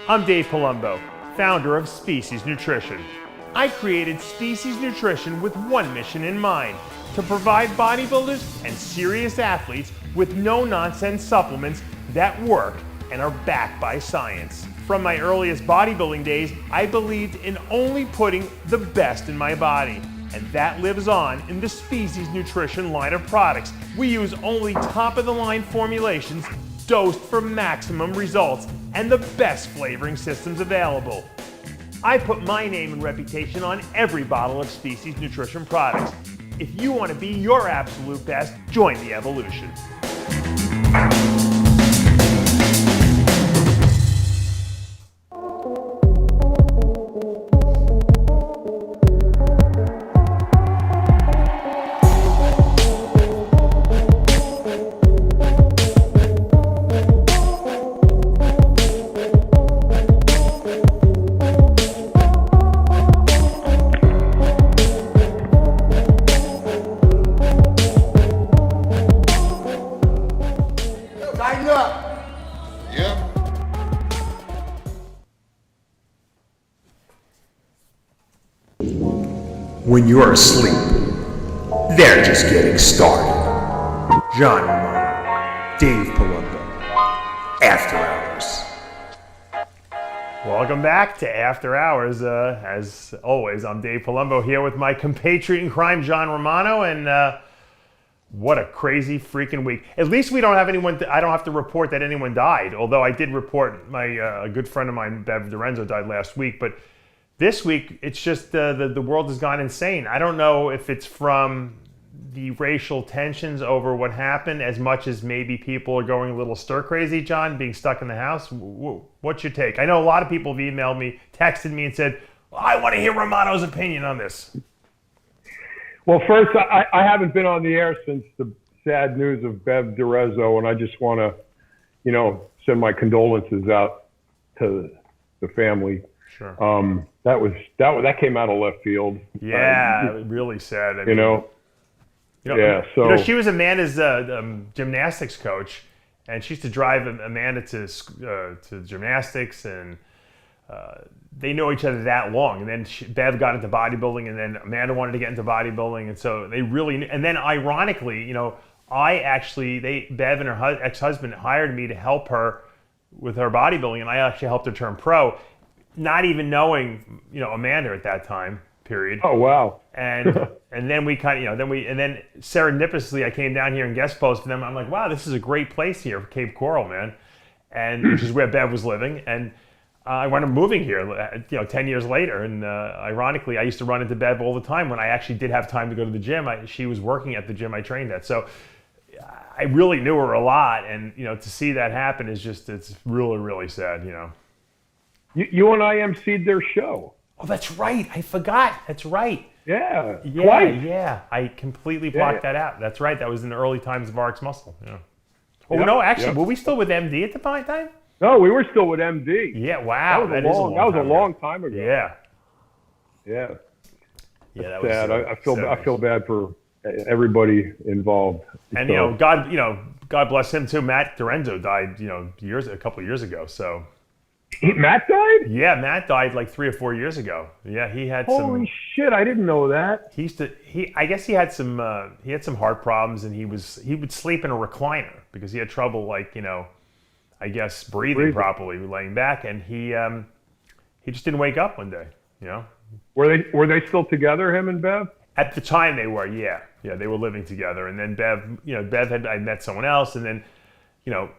I'm Dave Palumbo, founder of Species Nutrition. I created Species Nutrition with one mission in mind: to provide bodybuilders and serious athletes with no-nonsense supplements that work and are backed by science. From my earliest bodybuilding days, I believed in only putting the best in my body. And that lives on in the Species Nutrition line of products. We use only top-of-the-line formulations dosed for maximum results and the best flavoring systems available. I put my name and reputation on every bottle of Species Nutrition products. If you want to be your absolute best, join the evolution. When you're asleep, they're just getting started. John Romano, Dave Palumbo, After Hours. Welcome back to After Hours. As always, I'm Dave Palumbo here with my compatriot in crime, John Romano, and what a crazy freaking week. At least we don't have anyone, I don't have to report that anyone died, although I did report a good friend of mine, Bev Dorenzo, died last week, but this week, it's just the world has gone insane. I don't know if it's from the racial tensions over what happened as much as maybe people are going a little stir crazy, John, being stuck in the house. What's your take? I know a lot of people have emailed me, texted me and said, I want to hear Romano's opinion on this. Well, first, I haven't been on the air since the sad news of Bev Dorenzo, and I just want to, send my condolences out to the family. Sure. That came out of left field. Yeah, really sad. I mean, So she was Amanda's gymnastics coach, and she used to drive Amanda to gymnastics, and they know each other that long. And then Bev got into bodybuilding, and then Amanda wanted to get into bodybuilding, and so they really. And then ironically, Bev and her ex-husband hired me to help her with her bodybuilding, and I actually helped her turn pro. Not even knowing, Amanda at that time period. Oh, wow. And then we kind of, then serendipitously I came down here and guest posted for them. I'm like, wow, this is a great place here, Cape Coral, man. And which is where Bev was living. And I wound up moving here, 10 years later. And ironically, I used to run into Bev all the time when I actually did have time to go to the gym. She was working at the gym I trained at. So I really knew her a lot. And, to see that happen is it's really, really sad, You and I emceed their show. Oh, that's right. I forgot. That's right. Yeah. Twice. Yeah. I completely blocked that out. That's right. That was in the early times of RxMuscle. Yeah. Oh, no, actually, were we still with MD at the time? No, we were still with MD. Yeah, wow. That was a long time ago. Yeah. Yeah. Yeah, that was sad. I feel bad for everybody involved. And God bless him too. Matt Dorenzo died, a couple of years ago. So Matt died? Yeah, Matt died like 3 or 4 years ago. Yeah, he had Holy shit, I didn't know that. I guess he had some heart problems, and he would sleep in a recliner because he had trouble I guess breathing properly, laying back, and he just didn't wake up one day, Were they still together, him and Bev? At the time they were, yeah. Yeah, they were living together, and then I met someone else, and then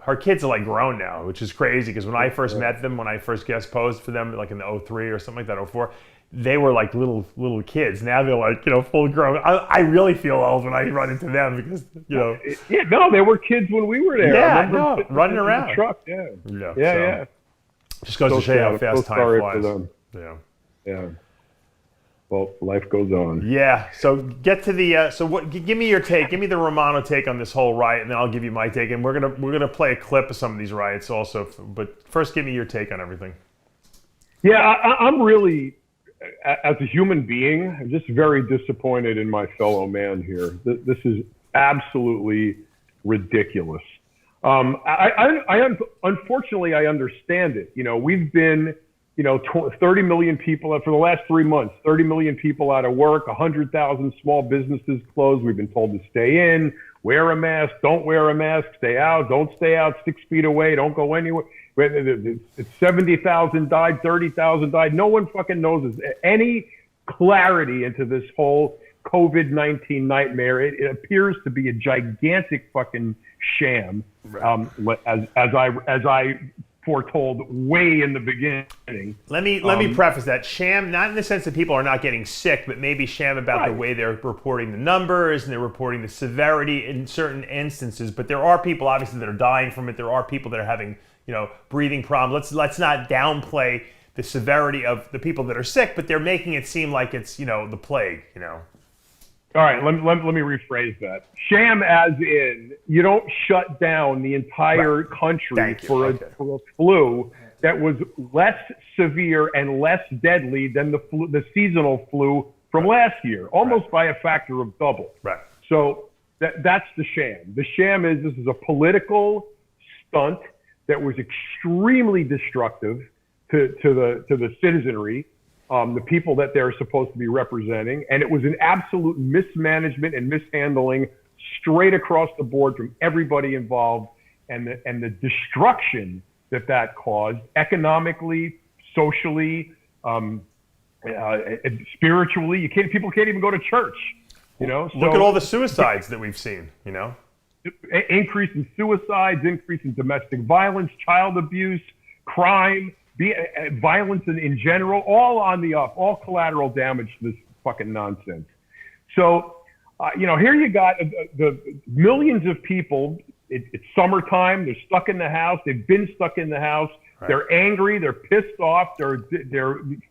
her kids are like grown now, which is crazy because when I first met them, when I first guest posed for them, like in the 03 or something like that, 04, they were like little kids. Now they're like, full grown. I really feel old when I run into them because, Yeah, no, they were kids when we were there. Yeah, running around. The truck, yeah. Just goes to show you how fast time flies. For them. Yeah. Well, life goes on. Yeah. So get to the. Give me your take. Give me the Romano take on this whole riot, and then I'll give you my take. And we're gonna play a clip of some of these riots also. But first, give me your take on everything. Yeah, I'm really, as a human being, I'm just very disappointed in my fellow man here. This is absolutely ridiculous. Unfortunately, I understand it. You know, we've been, 30 million people for the last 3 months, 30 million people out of work, 100,000 small businesses closed. We've been told to stay in, wear a mask, don't wear a mask, stay out, don't stay out, 6 feet away, don't go anywhere. 70,000 died, 30,000 died. No one fucking knows any clarity into this whole COVID-19 nightmare. It appears to be a gigantic fucking sham, as I foretold way in the beginning. Let me preface that. Sham, not in the sense that people are not getting sick, but maybe sham about the way they're reporting the numbers and they're reporting the severity in certain instances. But there are people obviously that are dying from it. There are people that are having breathing problems. Let's not downplay the severity of the people that are sick, but they're making it seem like it's the plague. All right, let me rephrase that. Sham as in, you don't shut down the entire country for a flu that was less severe and less deadly than the seasonal flu from last year, almost by a factor of double. Right. So that's the sham. The sham is this is a political stunt that was extremely destructive to the citizenry. The people that they're supposed to be representing, and it was an absolute mismanagement and mishandling straight across the board from everybody involved, and the destruction that caused economically, socially, spiritually. People can't even go to church. Look at all the suicides that we've seen. Increase in suicides, increase in domestic violence, child abuse, crime. Violence in general, all on the up, all collateral damage to this fucking nonsense. So, here you got the millions of people. It's summertime. They're stuck in the house. They've been stuck in the house. Right. They're angry. They're pissed off. They're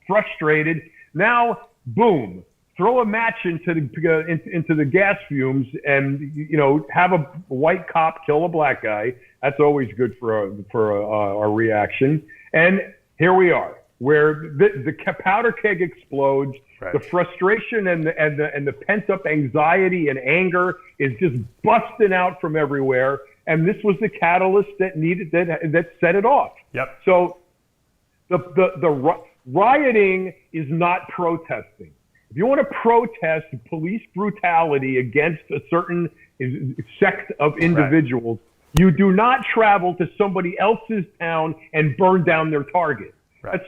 frustrated. Now, boom! Throw a match into the gas fumes, and have a white cop kill a black guy. That's always good for a reaction. And here we are, where the powder keg explodes. Right. The frustration and the pent up anxiety and anger is just busting out from everywhere. And this was the catalyst that set it off. Yep. So the rioting is not protesting. If you want to protest police brutality against a certain sect of individuals, you do not travel to somebody else's town and burn down their target. Right.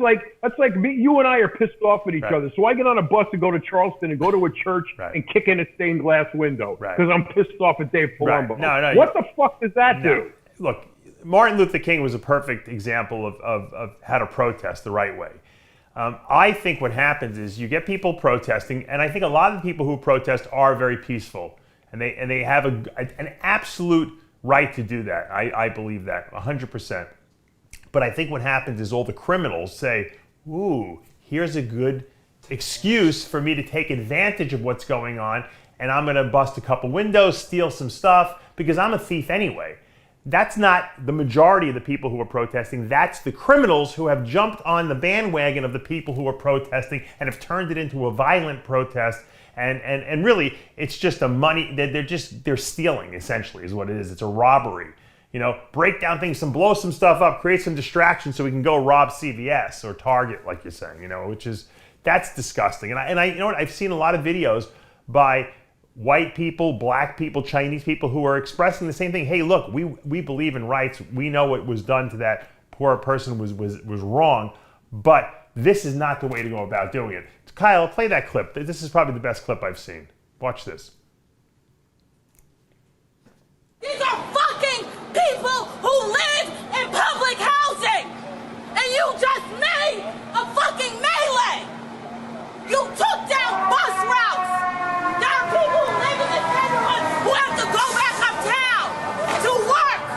That's like me. You and I are pissed off at each other. So I get on a bus to go to Charleston and go to a church and kick in a stained glass window because I'm pissed off at Dave Palumbo. No, what the fuck does that do? Look, Martin Luther King was a perfect example of how to protest the right way. I think what happens is you get people protesting, and I think a lot of the people who protest are very peaceful, and they have an absolute right to do that. I believe that 100%. But I think what happens is all the criminals say, ooh, here's a good excuse for me to take advantage of what's going on, and I'm going to bust a couple windows, steal some stuff, because I'm a thief anyway. That's not the majority of the people who are protesting. That's the criminals who have jumped on the bandwagon of the people who are protesting and have turned it into a violent protest. And really, it's just a money, they're stealing, essentially, is what it is. It's a robbery. Break down things, blow some stuff up, create some distraction so we can go rob CVS or Target, like you're saying, that's disgusting. And I you know what, I've seen a lot of videos by white people, black people, Chinese people who are expressing the same thing. Hey, look, we believe in rights. We know what was done to that poor person was wrong, but this is not the way to go about doing it. Kyle, play that clip. This is probably the best clip I've seen. Watch this. These are fucking people who live in public housing! And you just made a fucking melee! You took down bus routes! There are people who live in this neighborhood who have to go back uptown to work!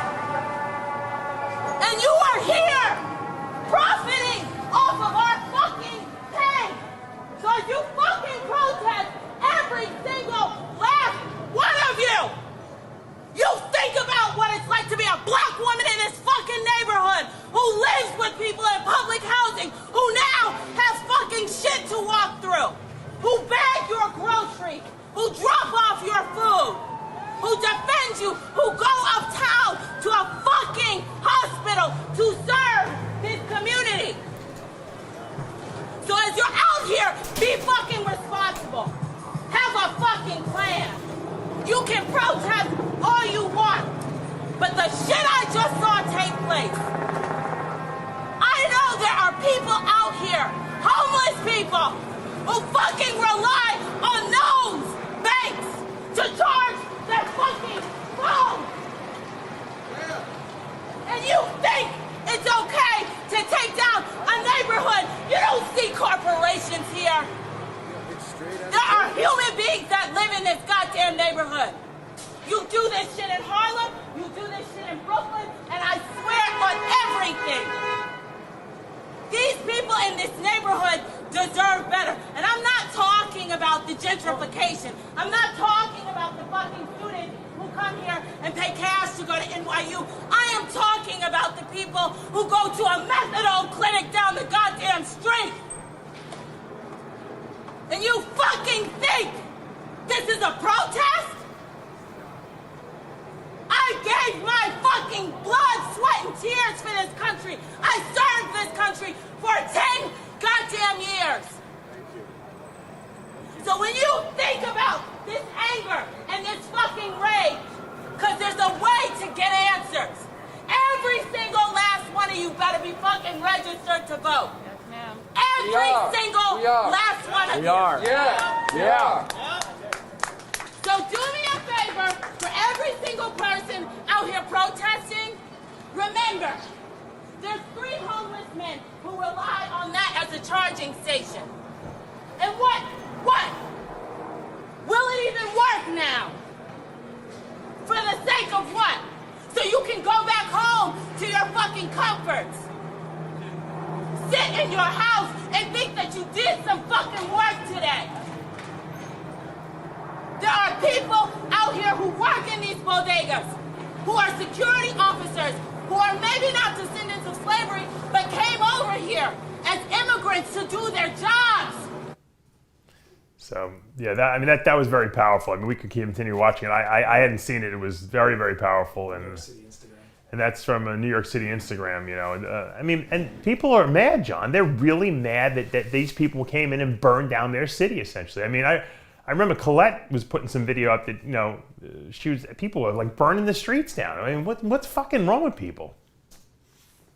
And you are here profiting off of our fucking pain! So you fucking protest every single last one of you! You think about what it's like to be a black woman in this fucking neighborhood who lives with people in public housing who now has fucking shit to walk through. But the shit I just saw take place. I know there are people out here, homeless people, who fucking rely on those banks to charge their fucking phone. And you think it's okay to take down a neighborhood? You don't see corporations here. There are human beings that live in this goddamn neighborhood. You do this shit in Harlem, you do this shit in Brooklyn, and I swear on everything. These people in this neighborhood deserve better. And I'm not talking about the gentrification. I'm not talking about the fucking students who come here and pay cash to go to NYU. I am talking about the people who go to a methadone clinic down the goddamn street. And you fucking think this is a protest? I gave my fucking blood, sweat, and tears for this country. I served this country for 10 goddamn years. So when you think about this anger and this fucking rage, because there's a way to get answers. Every single last one of you better be fucking registered to vote. Yes, ma'am. Every single last one of you. We are. Yeah. So do me a favor, for every single person out here protesting, remember, there's 3 homeless men who rely on that as a charging station. And what? Will it even work now? For the sake of what? So you can go back home to your fucking comforts. Sit in your house and think that you did some fucking work today. There are people out here who work in these bodegas, who are security officers, who are maybe not descendants of slavery, but came over here as immigrants to do their jobs. So yeah, that was very powerful. I mean, we could continue watching it. I hadn't seen it. It was very, very powerful, and that's from a New York City Instagram. You know, and people are mad, John. They're really mad that these people came in and burned down their city. Essentially, I mean, I remember Colette was putting some video up that, you know, people were like burning the streets down. I mean, what's fucking wrong with people?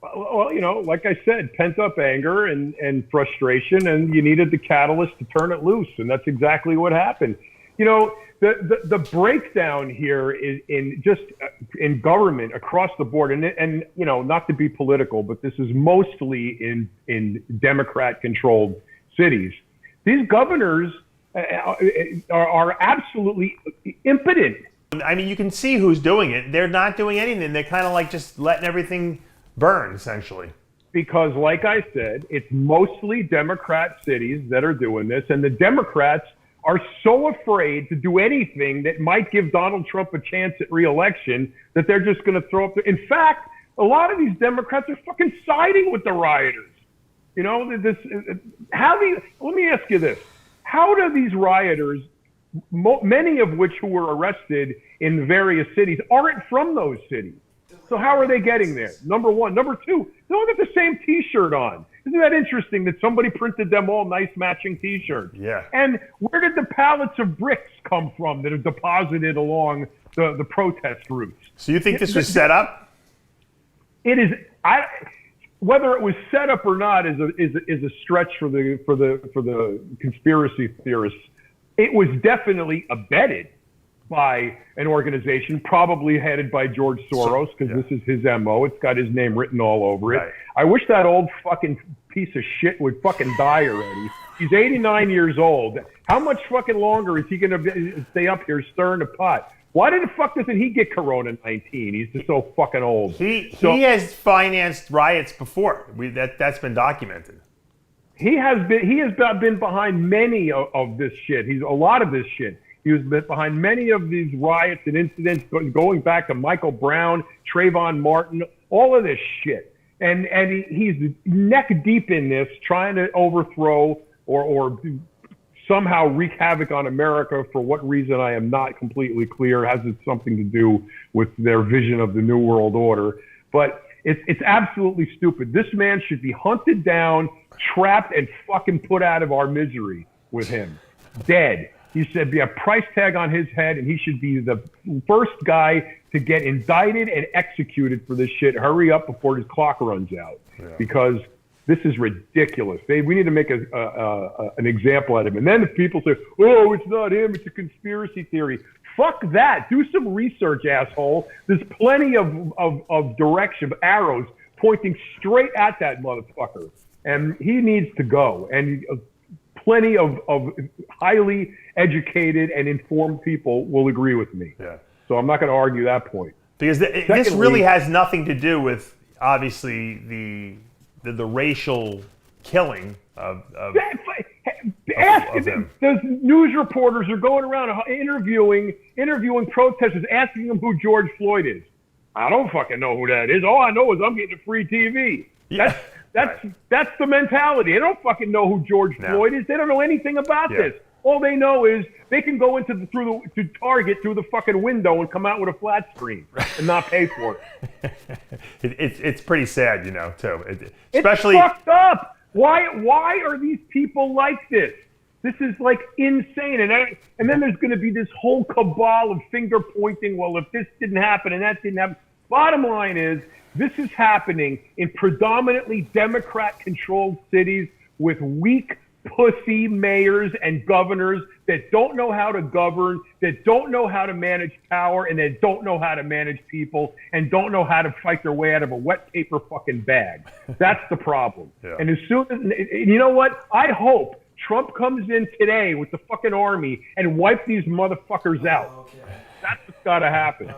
Well, you know, like I said, pent up anger and frustration, and you needed the catalyst to turn it loose, and that's exactly what happened. You know, the breakdown here is in government across the board, and you know, not to be political, but this is mostly in Democrat-controlled cities. These governors are absolutely impotent. I mean, you can see who's doing it. They're not doing anything. They're kind of like just letting everything burn, essentially. Because, like I said, it's mostly Democrat cities that are doing this, and the Democrats are so afraid to do anything that might give Donald Trump a chance at re-election that they're just going to throw up. In fact, a lot of these Democrats are fucking siding with the rioters. You know, let me ask you this. How do these rioters, many of which who were arrested in various cities, aren't from those cities? So how are they getting there? Number one. Number two, they all got the same T-shirt on. Isn't that interesting that somebody printed them all nice matching T-shirts? Yeah. And where did the pallets of bricks come from that are deposited along the protest routes? So you think this was set up? It is. Whether it was set up or not is a stretch for the conspiracy theorists. It was definitely abetted by an organization, probably headed by George Soros, because this is his MO. It's got his name written all over it. Right. I wish that old fucking piece of shit would fucking die already. He's 89 years old. How much fucking longer is he going to stay up here stirring the pot? Why the fuck doesn't he get Corona-19? He's just so fucking old. He has financed riots before. That's been documented. He has been behind many of this shit. A lot of this shit. He was behind many of these riots and incidents going back to Michael Brown, Trayvon Martin, all of this shit. And he's neck deep in this, trying to overthrow or somehow wreak havoc on America. For what reason, I am not completely clear. Has it something to do with their vision of the New World Order? But it's absolutely stupid. This man should be hunted down, trapped, and fucking put out of our misery with him. Dead. He should be a price tag on his head, and he should be the first guy to get indicted and executed for this shit. Hurry up before his clock runs out, because this is ridiculous. We need to make an example out of him. And then if people say, "Oh, it's not him; it's a conspiracy theory," fuck that. Do some research, asshole. There's plenty of direction, arrows pointing straight at that motherfucker, and he needs to go. And plenty of highly educated and informed people will agree with me. Yeah. So I'm not going to argue that point. Because this really has nothing to do with, obviously, the racial killing of him. Those news reporters are going around interviewing protesters, asking them who George Floyd is. I don't fucking know who that is. All I know is I'm getting free TV. Yeah. That's the mentality. They don't fucking know who George Floyd is. They don't know anything about this. All they know is they can go to Target through the fucking window and come out with a flat screen and not pay for it. It's pretty sad, too. Especially, it's fucked up. Why are these people like this? This is like insane. And then there's going to be this whole cabal of finger pointing. Well, if this didn't happen and that didn't happen. Bottom line is, this is happening in predominantly Democrat-controlled cities with weak, pussy mayors and governors that don't know how to govern, that don't know how to manage power, and that don't know how to manage people, and don't know how to fight their way out of a wet paper fucking bag. That's the problem. And as soon as, you know what? I hope Trump comes in today with the fucking army and wipe these motherfuckers out. That's what's got to happen.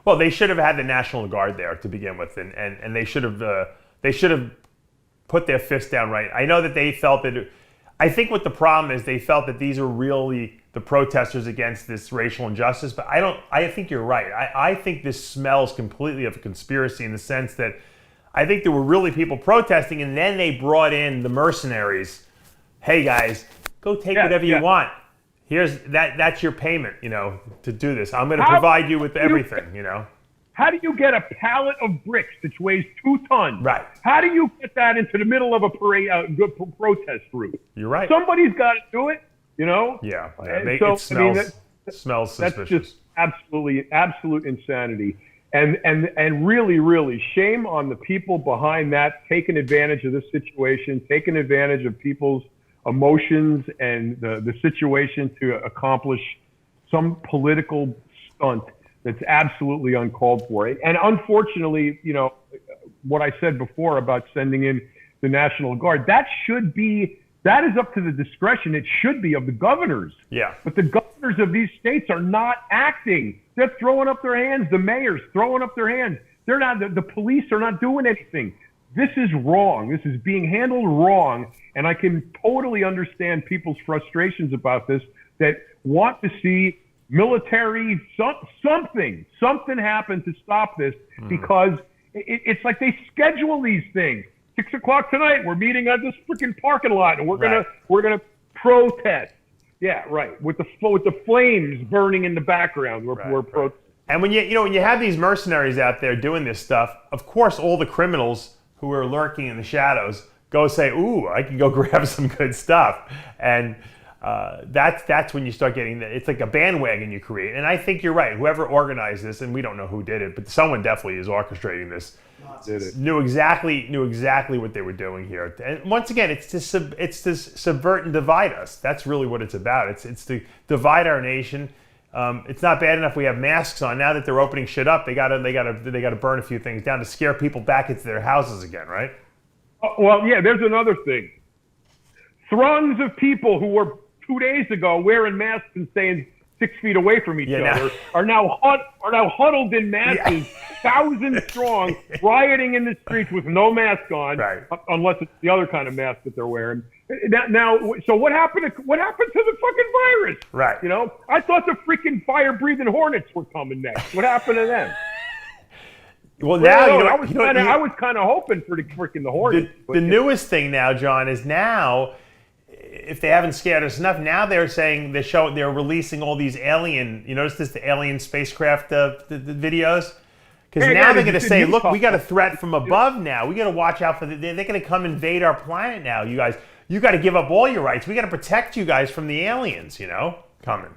Well, they should have had the National Guard there to begin with, and they should have put their fist down right. I know that they felt that. I think what the problem is, they felt that these are really the protesters against this racial injustice. But I don't. I think you're right. I think this smells completely of a conspiracy in the sense that I think there were really people protesting, and then they brought in the mercenaries. Hey guys, go take whatever you want. Here's that's your payment, to do this. I'm going to provide you with everything, How do you get a pallet of bricks that weighs 2 tons? Right. How do you get that into the middle of a protest route? You're right. Somebody's got to do it, Yeah. It smells suspicious. That's just absolute insanity. And really, really, shame on the people behind that, taking advantage of this situation, taking advantage of people's emotions and the situation to accomplish some political stunt that's absolutely uncalled for. And unfortunately, what I said before about sending in the National Guard, that is up to the discretion. It should be of the governors. Yeah. But the governors of these states are not acting. They're throwing up their hands. The mayor's throwing up their hands. They're not. The police are not doing anything. This is wrong. This is being handled wrong. And I can totally understand people's frustrations about this, that want to see military, something happen to stop this, because it's like they schedule these things. 6 o'clock tonight, we're meeting at this freaking parking lot, and we're gonna protest. Yeah, right. With the flames burning in the background, we're protesting. And when you have these mercenaries out there doing this stuff, of course, all the criminals who are lurking in the shadows go say, "Ooh, I can go grab some good stuff," and that's when you start getting it's like a bandwagon you create. And I think you're right. Whoever organized this, and we don't know who did it, but someone definitely is orchestrating this. Knew exactly what they were doing here. And once again, it's to subvert and divide us. That's really what it's about. It's to divide our nation. It's not bad enough we have masks on. Now that they're opening shit up, they gotta burn a few things down to scare people back into their houses again, right? Well, yeah. There's another thing. Throngs of people who were 2 days ago wearing masks and staying 6 feet away from each other are now huddled in masses, thousands strong, rioting in the streets with no mask on, unless it's the other kind of mask that they're wearing. Now, so what happened to the fucking virus? Right. I thought the freaking fire-breathing hornets were coming next. What happened to them? Well, now I was kind of hoping for the freaking hornets. The newest thing now, John, is now, if they haven't scared us enough, now they're saying they're releasing all these alien. You notice this, the alien spacecraft the videos. Because now they're going to say, look, we got a threat from above now. We got to watch out for they're going to come invade our planet now. You guys, you got to give up all your rights. We got to protect you guys from the aliens, coming.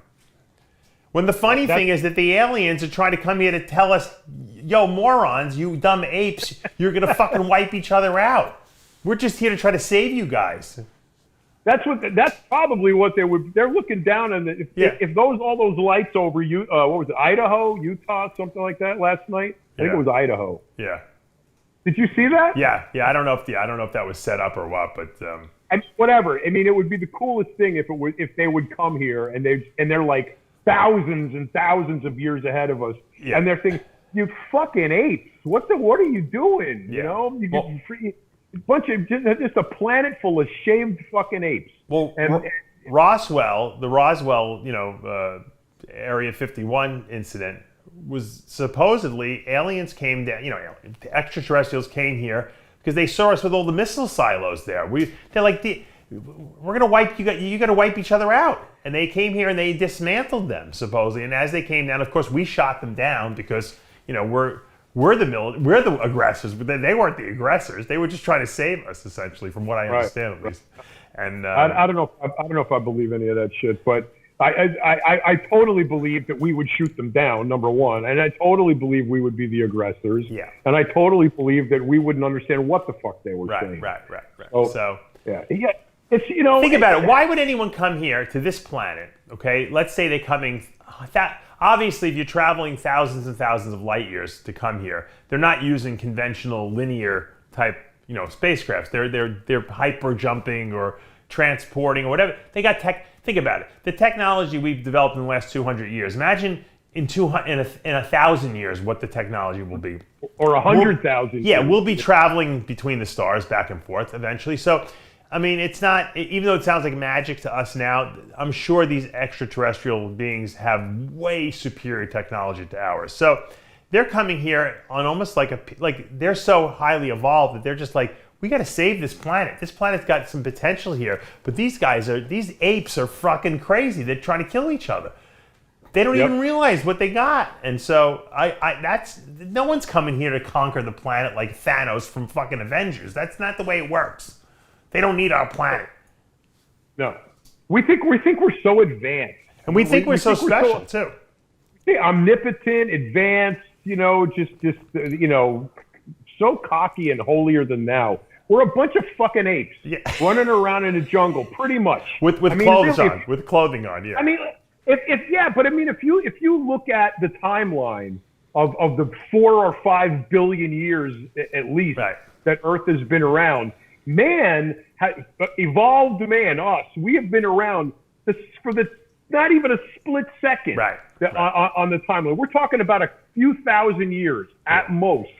When the funny thing is that the aliens are trying to come here to tell us, yo, morons, you dumb apes, you're going to fucking wipe each other out. We're just here to try to save you guys. That's probably what they're looking down on. If all those lights over you, what was it, Idaho, Utah, something like that last night? I think it was Idaho. Yeah. Did you see that? Yeah. I don't know if that was set up or what, but and whatever. I mean, it would be the coolest thing if they would come here and they're like thousands and thousands of years ahead of us, and they're thinking, you fucking apes, what are you doing? Yeah. Just a planet full of shamed fucking apes. Well, Roswell, Area 51 incident was supposedly aliens came down, extraterrestrials came here because they saw us with all the missile silos there. They're like, we're gonna wipe you got to wipe each other out, and they came here and they dismantled them supposedly. And as they came down, of course, we shot them down because we're the aggressors, but they weren't the aggressors. They were just trying to save us, essentially, from what I understand at least. And I don't know if I believe any of that shit, but I totally believe that we would shoot them down, number one, and I totally believe we would be the aggressors. Yeah. And I totally believe that we wouldn't understand what the fuck they were saying. Right. So yeah. It's think about it. Why would anyone come here to this planet? Okay, let's say they're coming. Obviously, if you're traveling thousands and thousands of light years to come here, they're not using conventional linear type, spacecrafts. They're hyper jumping or transporting or whatever. They got tech. Think about it. The technology we've developed in the last 200 years. Imagine in 1,000 years what the technology will be. Or 100,000. Yeah, we'll be traveling between the stars back and forth eventually. So, I mean, it's not, even though it sounds like magic to us now, I'm sure these extraterrestrial beings have way superior technology to ours. So they're coming here on almost like they're so highly evolved that they're just like, we got to save this planet. This planet's got some potential here, but these apes are fucking crazy. They're trying to kill each other. They don't even realize what they got. And so no one's coming here to conquer the planet like Thanos from fucking Avengers. That's not the way it works. They don't need our planet. No. We think we're so advanced. And we think we're so special, too. Omnipotent, advanced, so cocky and holier than thou. We're a bunch of fucking apes running around in the jungle, pretty much. With clothes on, with clothing on, yeah. I mean, if you look at the timeline of the 4 or 5 billion years at least that Earth has been around, evolved man, us, we have been around for not even a split second on the timeline. We're talking about a few thousand years at most.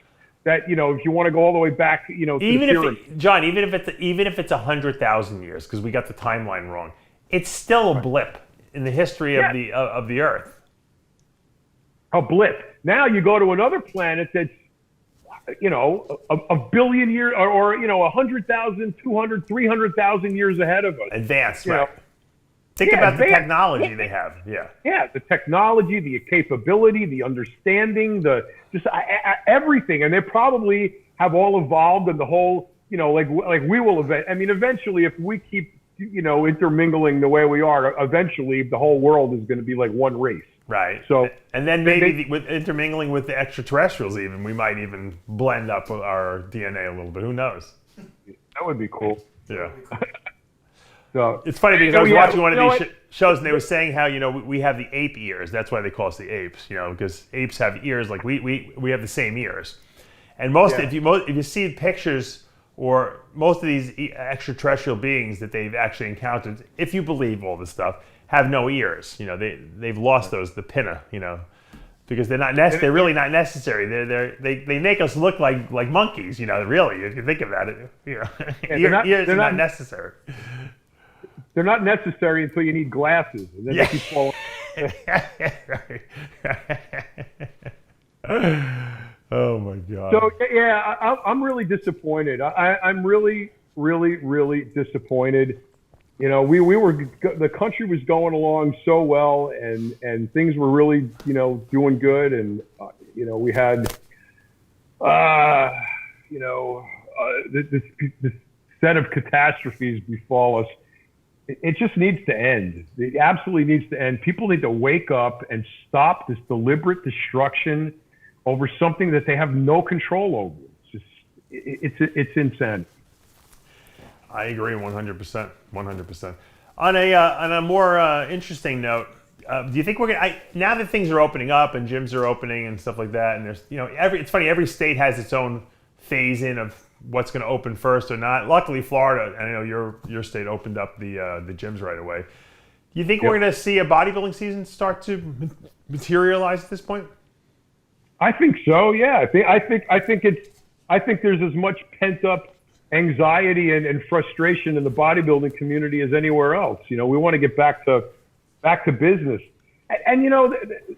That if you want to go all the way back, to even if it's 100,000 years, because we got the timeline wrong, it's still a blip in the history of the Earth. A blip. Now you go to another planet that's a billion years or 100,000, 200, 300,000 years ahead of us. Advanced, right? Think about the technology they have. Yeah, the technology, the capability, the understanding, everything, and they probably have all evolved, and the whole, like we will eventually, if we keep, intermingling the way we are, eventually the whole world is going to be like one race. Right. So, and then maybe with intermingling with the extraterrestrials, even we might even blend up our DNA a little bit. Who knows? That would be cool. Yeah. So it's funny because I was watching one of these shows and they were saying how we have the ape ears. That's why they call us the apes. Because apes have ears like we have the same ears. And if you see pictures or most of these extraterrestrial beings that they've actually encountered, if you believe all this stuff, have no ears. They've lost the pinna. Because they're not they're really not necessary. They make us look like monkeys. Really, if you think about it, ears are not necessary. They're not necessary until you need glasses, and then they keep falling. Oh my God. So I'm really disappointed. I'm really, really, really disappointed. The country was going along so well, and things were really, doing good, and we had, this set of catastrophes befall us. It just needs to end. It absolutely needs to end. People need to wake up and stop this deliberate destruction over something that they have no control over. It's insane. I agree 100%. 100%. On a more interesting note, do you think we're gonna? Now that things are opening up and gyms are opening and stuff like that, and there's it's funny, every state has its own phase in of what's going to open first or not. Luckily, Florida, and I know your state opened up the gyms right away. Do you think we're going to see a bodybuilding season start to materialize at this point? I think so. Yeah, I think there's as much pent up anxiety and frustration in the bodybuilding community as anywhere else. We want to get back to business. And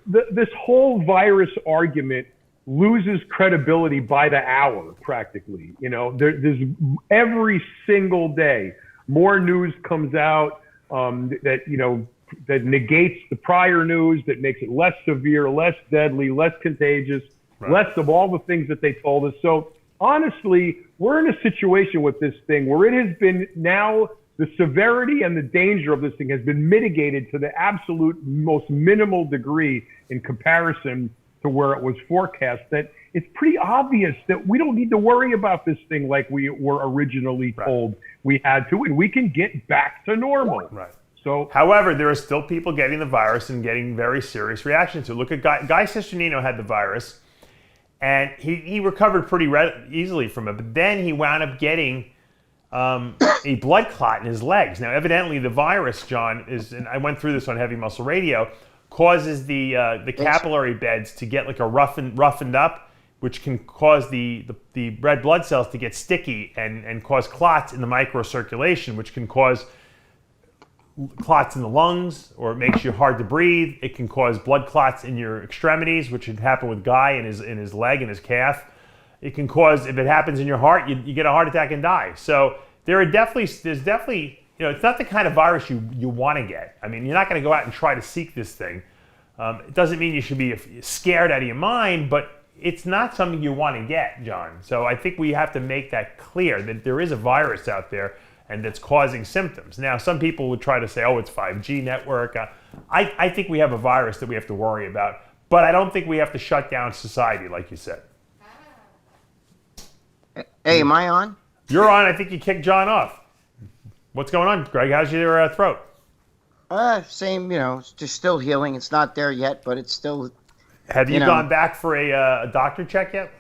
this whole virus argument loses credibility by the hour, practically. There's every single day more news comes out that negates the prior news, that makes it less severe, less deadly, less contagious, less of all the things that they told us. So honestly, we're in a situation with this thing where it has been now, the severity and the danger of this thing has been mitigated to the absolute most minimal degree in comparison to where it was forecast, that it's pretty obvious that we don't need to worry about this thing like we were originally told we had to, and we can get back to normal. Right. So, however, there are still people getting the virus and getting very serious reactions to it. Look at Guy Cisternino had the virus, and he recovered pretty easily from it, but then he wound up getting a blood clot in his legs. Now, evidently, the virus, John, and I went through this on Heavy Muscle Radio, causes the capillary beds to get like roughened up, which can cause the red blood cells to get sticky and cause clots in the microcirculation, which can cause clots in the lungs, or it makes you hard to breathe. It can cause blood clots in your extremities, which had happened with Guy in his leg and his calf. It can cause, if it happens in your heart, you get a heart attack and die. So there's definitely, it's not the kind of virus you want to get. I mean, you're not going to go out and try to seek this thing. It doesn't mean you should be scared out of your mind, but it's not something you want to get, John. So I think we have to make that clear, that there is a virus out there and that's causing symptoms. Now, some people would try to say, oh, it's 5G network. I think we have a virus that we have to worry about, but I don't think we have to shut down society, like you said. Hey, am I on? You're on. I think you kicked John off. What's going on, Greg? How's your throat? Same, it's just still healing. It's not there yet, but it's still... Have you gone back for a doctor check yet?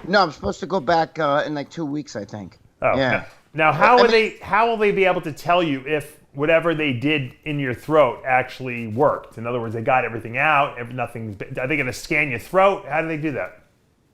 No, I'm supposed to go back in like 2 weeks, I think. Oh, yeah. Now, how will they be able to tell you if whatever they did in your throat actually worked? In other words, they got everything out, nothing. Are they going to scan your throat? How do they do that?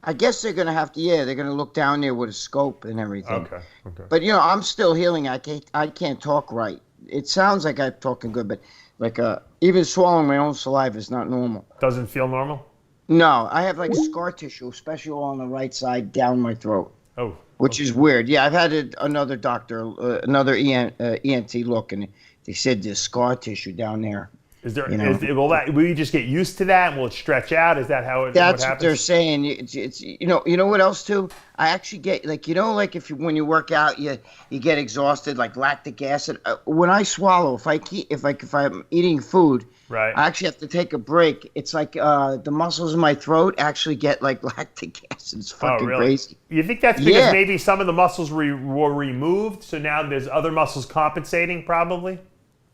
I guess they're going to have to, they're going to look down there with a scope and everything. Okay. But, I'm still healing. I can't talk right. It sounds like I'm talking good, but like even swallowing my own saliva is not normal. Doesn't feel normal? No, I have like scar tissue, especially on the right side down my throat. Oh. Which is weird. Yeah, I've had another doctor, another ENT look, and they said there's scar tissue down there. Is there? Will you just get used to that? Will it stretch out? Is that how it? That's what what they're saying. It's you know what else too? I actually get like if when you work out you get exhausted, like lactic acid. When I swallow, if I'm eating food, right, I actually have to take a break. It's like the muscles in my throat actually get like lactic acid. It's fucking crazy. You think that's because maybe some of the muscles were removed, so now there's other muscles compensating, probably?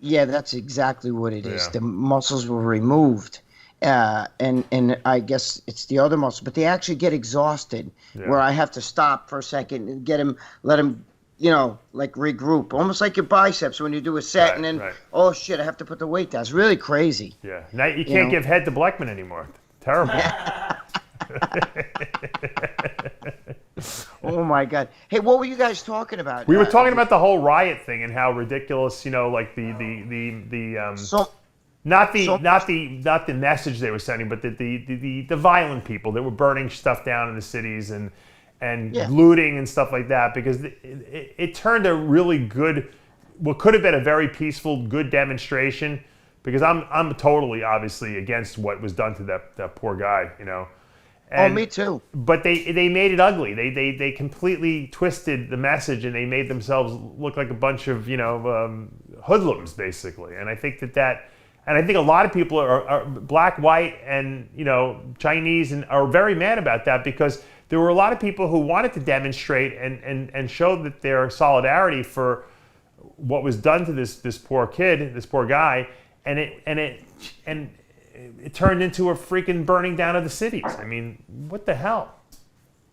Yeah, that's exactly what it is. The muscles were removed, and I guess it's the other muscles, but they actually get exhausted, where I have to stop for a second and let them, like regroup, almost like your biceps when you do a set, and then oh shit, I have to put the weight down. It's really crazy. Yeah, now you can't give head to Bleckman anymore. Terrible. Oh my God! Hey, what were you guys talking about? We were talking about the whole riot thing and how ridiculous, like not the message they were sending, but the violent people that were burning stuff down in the cities and looting and stuff like that, because it turned a really good, what could have been a very peaceful, good demonstration. Because I'm totally obviously against what was done to that poor guy, Oh, me too. But they made it ugly. They completely twisted the message, and they made themselves look like a bunch of hoodlums, basically. And I think and I think a lot of people are black, white, and Chinese, and are very mad about that, because there were a lot of people who wanted to demonstrate and show that their solidarity for what was done to this poor kid, this poor guy, and it turned into a freaking burning down of the cities. I mean, what the hell?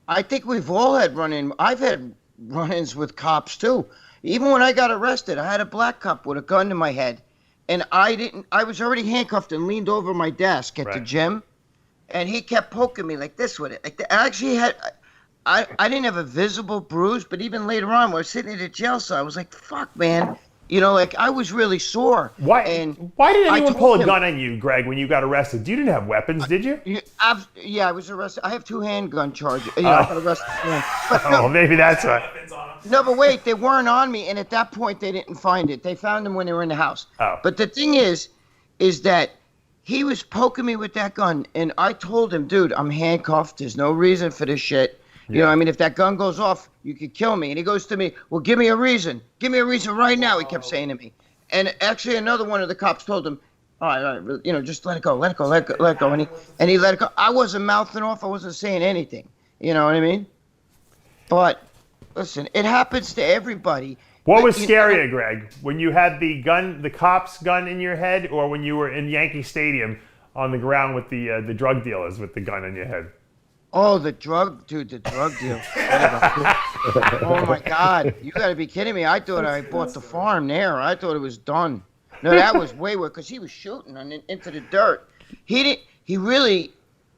I think we've all had I've had run-ins with cops too. Even when I got arrested, I had a black cop with a gun to my head, and I was already handcuffed and leaned over my desk at the gym, and he kept poking me like this with it. Like I actually I didn't have a visible bruise, but even later on, when I was sitting in the jail cell, I was like, fuck, man. I was really sore. Why did anyone pull a gun on you, Greg, when you got arrested? You didn't have weapons, did you? Yeah, I was arrested. I have 2 handgun charges. I got arrested. But maybe that's right. No, but wait, they weren't on me, and at that point, they didn't find it. They found them when they were in the house. Oh. But the thing is that he was poking me with that gun, and I told him, dude, I'm handcuffed. There's no reason for this shit. If that gun goes off, you could kill me. And he goes to me, well, give me a reason. Give me a reason right now, he kept saying to me. And actually, another one of the cops told him, all right, just let it go. And he let it go. I wasn't mouthing off. I wasn't saying anything. You know what I mean? But, listen, it happens to everybody. What was scarier, Greg? When you had the cop's gun in your head, or when you were in Yankee Stadium on the ground with the drug dealers with the gun in your head? Oh, the drug deal. Oh, my God. You got to be kidding me. I thought I bought the farm there. I thought it was done. No, that was way worse, because he was shooting into the dirt.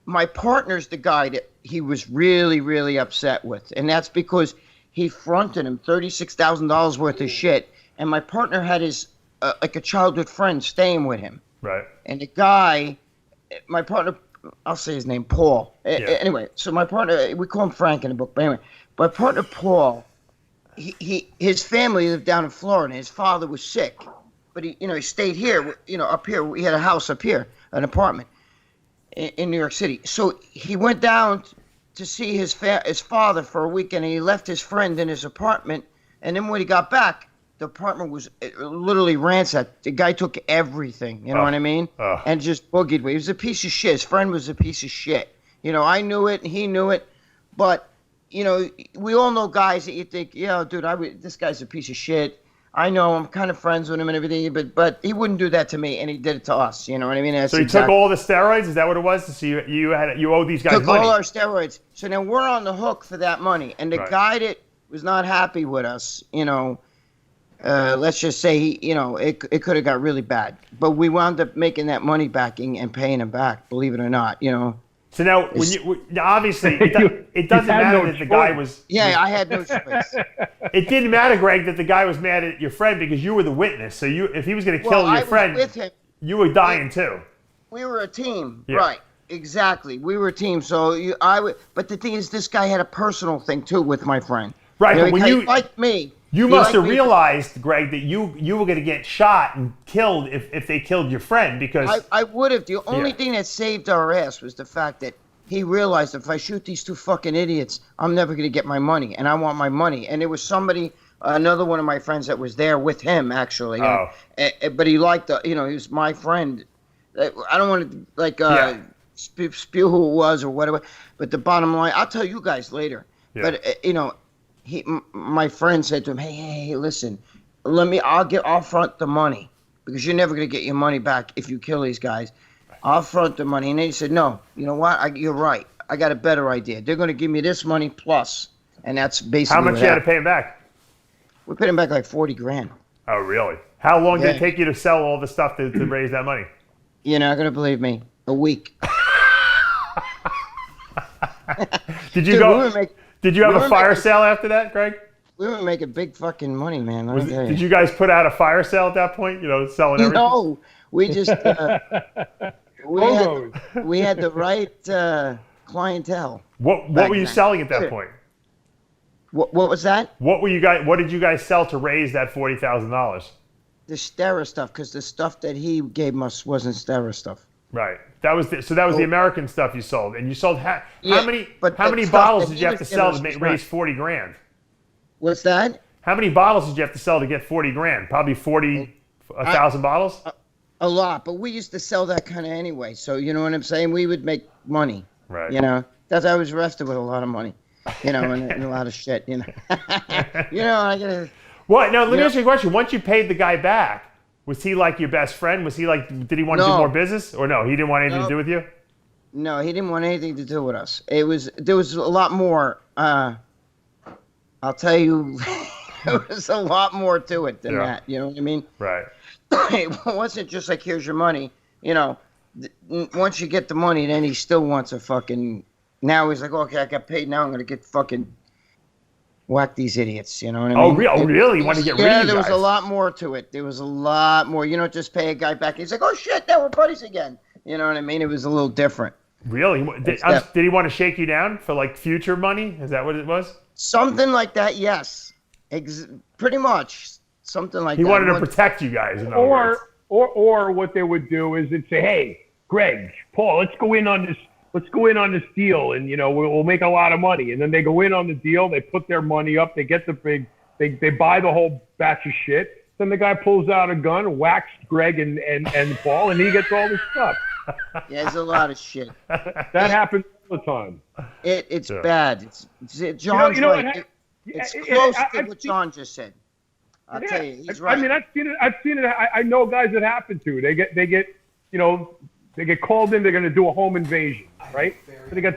My partner's the guy that he was really, really upset with. And that's because he fronted him $36,000 worth of shit. And my partner had his, a childhood friend staying with him. Right. And the guy, my partner, I'll say his name, Paul. Anyway, so my partner, we call him Frank in the book, but anyway, my partner Paul, his family lived down in Florida. His father was sick, but he stayed here, up here. We had a house up here, an apartment in New York City. So he went down to see his father for a weekend, and he left his friend in his apartment. And then when he got back, the apartment was literally ransacked. The guy took everything, you know what I mean? And just boogied me. He was a piece of shit. His friend was a piece of shit. I knew it, and he knew it. But, we all know guys that you think, dude, this guy's a piece of shit. I know, I'm kind of friends with him and everything, but he wouldn't do that to me, and he did it to us. You know what I mean? So he took all the steroids? Is that what it was? So you owe these guys money? Took all our steroids. So now we're on the hook for that money. And the guy that was not happy with us, let's just say it could have got really bad, but we wound up making that money back and paying him back. Believe it or not, So now, obviously, it doesn't matter that the guy was. Yeah, I had no choice. It didn't matter, Greg, that the guy was mad at your friend, because you were the witness. So if he was going to kill your friend, with him, you were dying too. We were a team, right? Exactly, we were a team. So but the thing is, this guy had a personal thing too with my friend. Right, but when you liked me. You must have realized, Greg, that you were going to get shot and killed if they killed your friend, because... I would have. The only thing that saved our ass was the fact that he realized, if I shoot these 2 fucking idiots, I'm never going to get my money, and I want my money. And there was somebody, another one of my friends that was there with him, actually. But he liked he was my friend. I don't want to, spew who it was or whatever, but the bottom line, I'll tell you guys later. Yeah. But, my friend said to him, hey, listen, I'll front the money, because you're never going to get your money back if you kill these guys. I'll front the money. And then he said, no, you know what? You're right. I got a better idea. They're going to give me this money plus. And that's basically how much you had to pay him back? We paid him back like $40,000. Oh, really? How long did it take you to sell all the stuff to raise that money? You're not going to believe me. A week. Did you Did you have a fire sale after that, Greg? We were making big fucking money, man. Did you guys put out a fire sale at that point? Selling everything? No, we just we had the right clientele. What were you selling at that point? What was that? What did you guys sell to raise that $40,000? The Stera stuff, because the stuff that he gave us wasn't Stera stuff. Right. That was the American stuff you sold, and you sold how many stuff bottles that did he you have to was sell giving to us raise was 40 grand? What's that? How many bottles did you have to sell to get 40 grand? Probably 1,000 bottles. A lot, but we used to sell that kind of anyway. So you know what I'm saying? We would make money. Right. You know, that's I was arrested with a lot of money. You know, and a lot of shit. You know. You know, I gotta. What? Now, let me ask you a question. Once you paid the guy back, was he like your best friend? Was he like? Did he want to do more business, or no? He didn't want anything to do with you. No, he didn't want anything to do with us. There was a lot more. I'll tell you, there was a lot more to it than that. You know what I mean? Right. It wasn't just like, here's your money. You know, once you get the money, then he still wants a fucking. Now he's like, okay, I got paid. Now I'm gonna get fucking whack these idiots. You know what I mean? Oh, really? You want to get rid of you guys? Yeah, there was a lot more to it. There was a lot more. You don't just pay a guy back. He's like, oh shit, now we're buddies again. You know what I mean? It was a little different. Really? Did he want to shake you down for like future money? Is that what it was? Something like that, yes. Pretty much. Something like that. He wanted to protect you guys. In other words. Or what they would do is they'd say, hey, Greg, Paul, let's go in on this deal, and you know we'll make a lot of money. And then they go in on the deal, they put their money up, they get the they buy the whole batch of shit. Then the guy pulls out a gun, whacks Greg and Paul, and he gets all this stuff. Yeah, there's a lot of shit. That happens all the time. It's bad. John's right. It's close to what John just said. I'll tell you, he's right. I mean, I've seen it. I know guys that happen to. They get called in. They're going to do a home invasion, right? So they got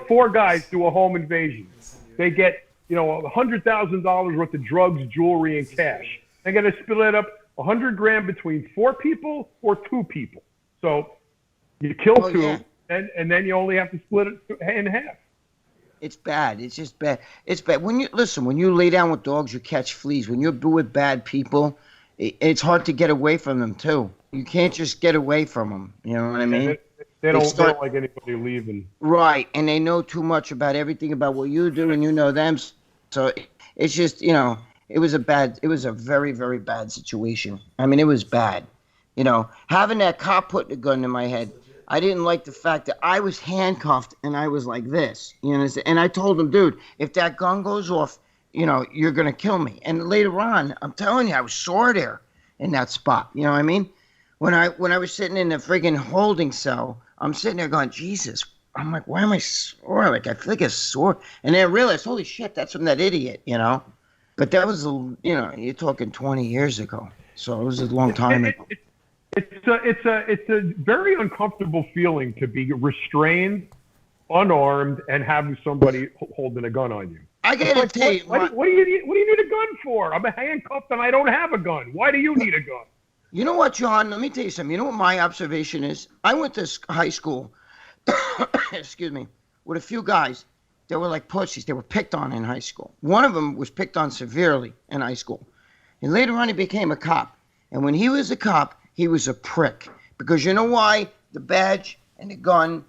four guys do a home invasion. They get $100,000 worth of drugs, jewelry, and cash. They're going to split up $100 grand between 4 people or 2 people. So you kill 2, and then you only have to split it in half. It's bad. It's just bad. It's bad. When you lay down with dogs, you catch fleas. When you're with bad people, it's hard to get away from them too. You can't just get away from them. You know what I mean? They don't like anybody leaving. Right, and they know too much about everything about what you do, and you know them. So it's just, it was a very, very bad situation. I mean, it was bad. Having that cop putting a gun in my head, I didn't like the fact that I was handcuffed and I was like this. You know, and I told him, dude, if that gun goes off, you're going to kill me. And later on, I'm telling you, I was sore there in that spot. You know what I mean? When I was sitting in the friggin' holding cell, I'm sitting there going, Jesus. I'm like, why am I sore? Like, I feel like it's sore. And then I realized, holy shit, that's from that idiot, But that was, you're talking 20 years ago. So it was a long time ago. It's a very uncomfortable feeling to be restrained, unarmed, and having somebody holding a gun on you. I gotta tell you, what do you need a gun for? I'm handcuffed and I don't have a gun. Why do you need a gun? You know what, John? Let me tell you something. You know what my observation is? I went to high school, excuse me, with a few guys that were like pussies. They were picked on in high school. One of them was picked on severely in high school, and later on he became a cop. And when he was a cop, he was a prick. Because you know why? The badge and the gun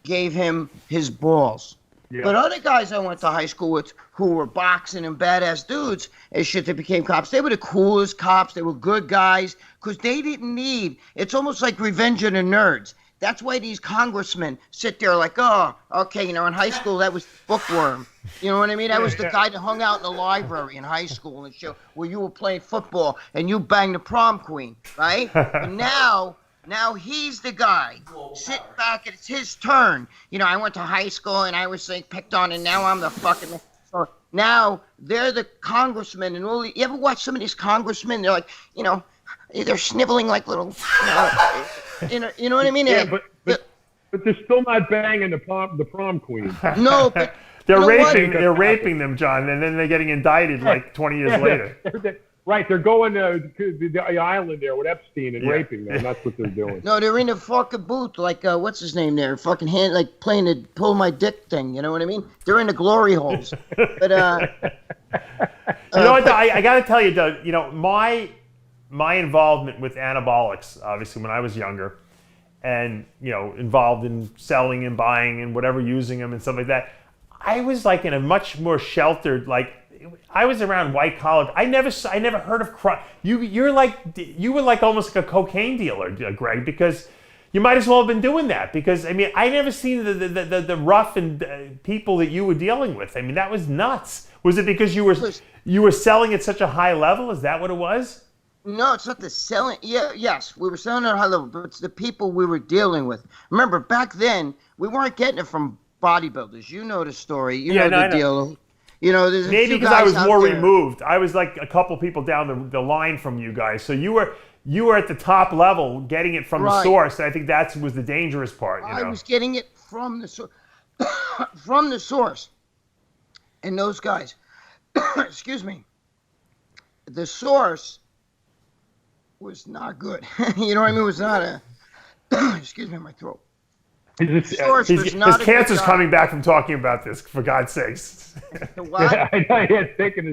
gave him his balls. Yeah. But other guys I went to high school with who were boxing and badass dudes and shit that became cops, they were the coolest cops. They were good guys because they didn't need, it's almost like Revenge of the Nerds. That's why these congressmen sit there like, oh, okay, in high school that was bookworm. You know what I mean? That was the guy that hung out in the library in high school and shit where you were playing football and you banged the prom queen, right? And now he's the guy. Sit back, it's his turn. I went to high school and I was picked on, and now I'm the fucking. So now they're the congressmen and all. You ever watch some of these congressmen? They're like, they're sniveling like little. You know what I mean? Yeah, but they're still not banging the prom queen. No, but they're raping them, John, and then they're getting indicted like 20 years later. Right, they're going to the island there with Epstein and raping them. That's what they're doing. No, they're in the fucking booth, like what's his name there? Fucking hand, like playing the pull my dick thing. You know what I mean? They're in the glory holes. But what? I got to tell you, Doug. My involvement with anabolics, obviously, when I was younger, and involved in selling and buying and whatever, using them and stuff like that. I was like in a much more sheltered, I was around white collar. I never heard of crime. You were like almost like a cocaine dealer, Greg, because You might as well have been doing that because, I mean, I never seen the rough and people that you were dealing with. I mean, that was nuts. Was it because you were selling at such a high level? Is that what it was? No, it's not the selling. Yeah, yes, we were selling at a high level, but it's the people we were dealing with. Remember, back then, we weren't getting it from bodybuilders. You know the story. You know the deal. You know, there's maybe because I was more removed. I was like a couple people down the line from you guys. So you were at the top level getting it from the source. And I think that was the dangerous part. You know? I was getting it from the source. From the source. And those guys, excuse me, the source was not good. You know what I mean? It was not a, excuse me, my throat. His cancer's coming back from talking about this, for God's sakes. What? Yeah, I know, it's taking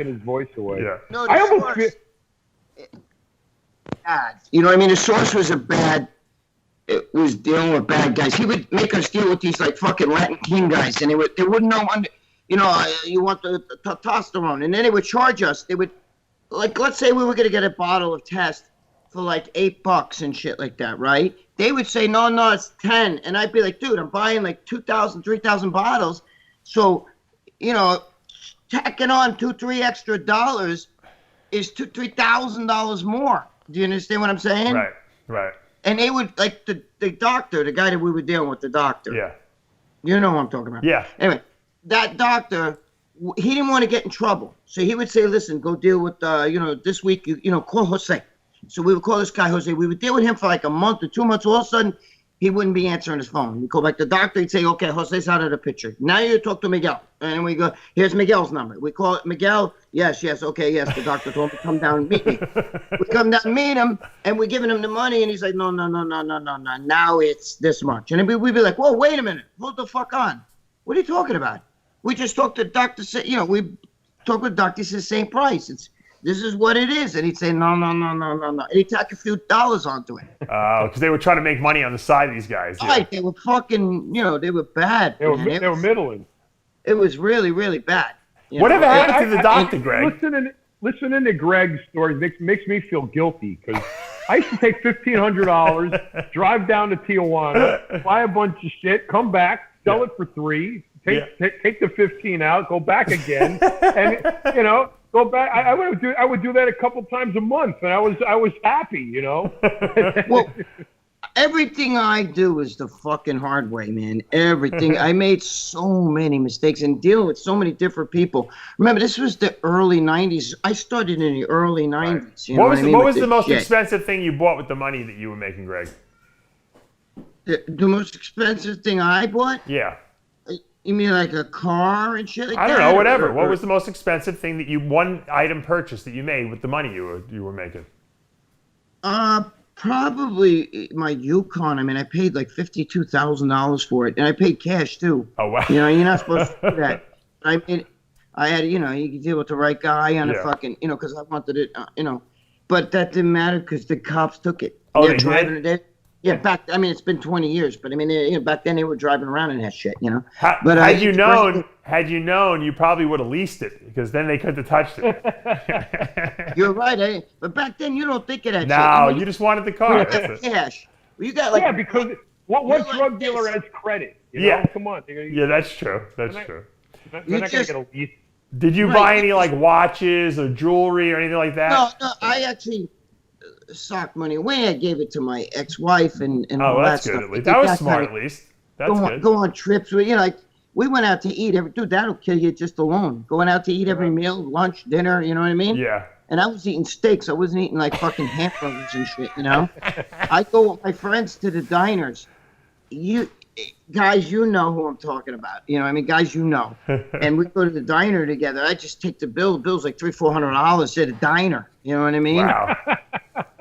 his voice away. Yeah. No, the source, bad. You know what I mean? The source was it was dealing with bad guys. He would make us deal with these like fucking Latin King guys, and they wouldn't know you know, you want the testosterone, and then they would charge us. They would, like, let's say we were gonna get a bottle of test for like $8 and shit like that, right? They would say, no, it's 10. And I'd be like, dude, I'm buying like 2,000, 3,000 bottles. So, you know, tacking on $2-3 extra dollars is $3,000 more. Do you understand what I'm saying? Right. And they would, like, the doctor, the guy that we were dealing with, the doctor. Yeah. You know what I'm talking about. Yeah. Anyway, that doctor, he didn't want to get in trouble. So he would say, listen, go deal with, you know, this week, you know, call Jose. So we would call this guy Jose. We would deal with him for like a month or 2 months. All of a sudden, he wouldn't be answering his phone. We'd call back the doctor. He'd say, okay, Jose's out of the picture. Now you talk to Miguel. And we go, here's Miguel's number. We call it Miguel. Yes, okay, yes. The doctor told me to come down and meet me. We come down and meet him, and we're giving him the money. And he's like, no. Now it's this much. And we'd be like, whoa, wait a minute. Hold the fuck on. What are you talking about? We just talked to the doctor. You know, we talked with the doctor. He says, same price. This is what it is. And he'd say, no. And he'd tack a few dollars onto it. Because they were trying to make money on the side, these guys. Yeah. Right. They were fucking, you know, they were bad. They were middling. It was really, really bad. Whatever happened to the doctor, Greg? Listening to Greg's story makes me feel guilty because I used to take $1,500, drive down to Tijuana, buy a bunch of shit, come back, sell it for $3, take the 15 out, go back again, and, you know, go back. I would do that a couple times a month, and I was happy, you know. Well, everything I do is the fucking hard way, man. Everything. I made so many mistakes and dealing with so many different people. Remember, this was the early '90s. I started in the early '90s. Right. You know what was the most expensive thing you bought with the money that you were making, Greg? The most expensive thing I bought? Yeah. You mean like a car and shit like that? I don't know, whatever. What was the most expensive thing that one item purchase that you made with the money you were making? Probably my Yukon. I mean, I paid like $52,000 for it, and I paid cash too. Oh wow! You know, you're not supposed to do that. I had, you know, you could deal with the right guy on a fucking, you know, because I wanted it, you know, but that didn't matter because the cops took it. Oh, They're driving it. Yeah, I mean, it's been 20 years, but I mean, you know, back then they were driving around in that shit, you know. But had you known, you probably would have leased it because then they couldn't have touched it. You're right, but back then you don't think of that shit. No, I mean, you just wanted the car. Cash. Well, you got like because what drug dealer has credit? You know? Come on. Yeah, that's true. That's true. They're not going to get a lease. Did you buy any like watches or jewelry or anything like that? No, I actually socked money away. I gave it to my ex-wife and all that stuff. At least. That was smart, at least. That's good. Go on trips. You know, like we went out to eat. Dude, that'll kill you just alone. Going out to eat every meal, lunch, dinner. You know what I mean? Yeah. And I was eating steaks. I wasn't eating like fucking hamburgers and shit. You know. I go with my friends to the diners. You guys, you know who I'm talking about. You know, I mean, guys, you know. And we go to the diner together. I just take the bill. The bill's like $300-400 at a diner. You know what I mean? Wow.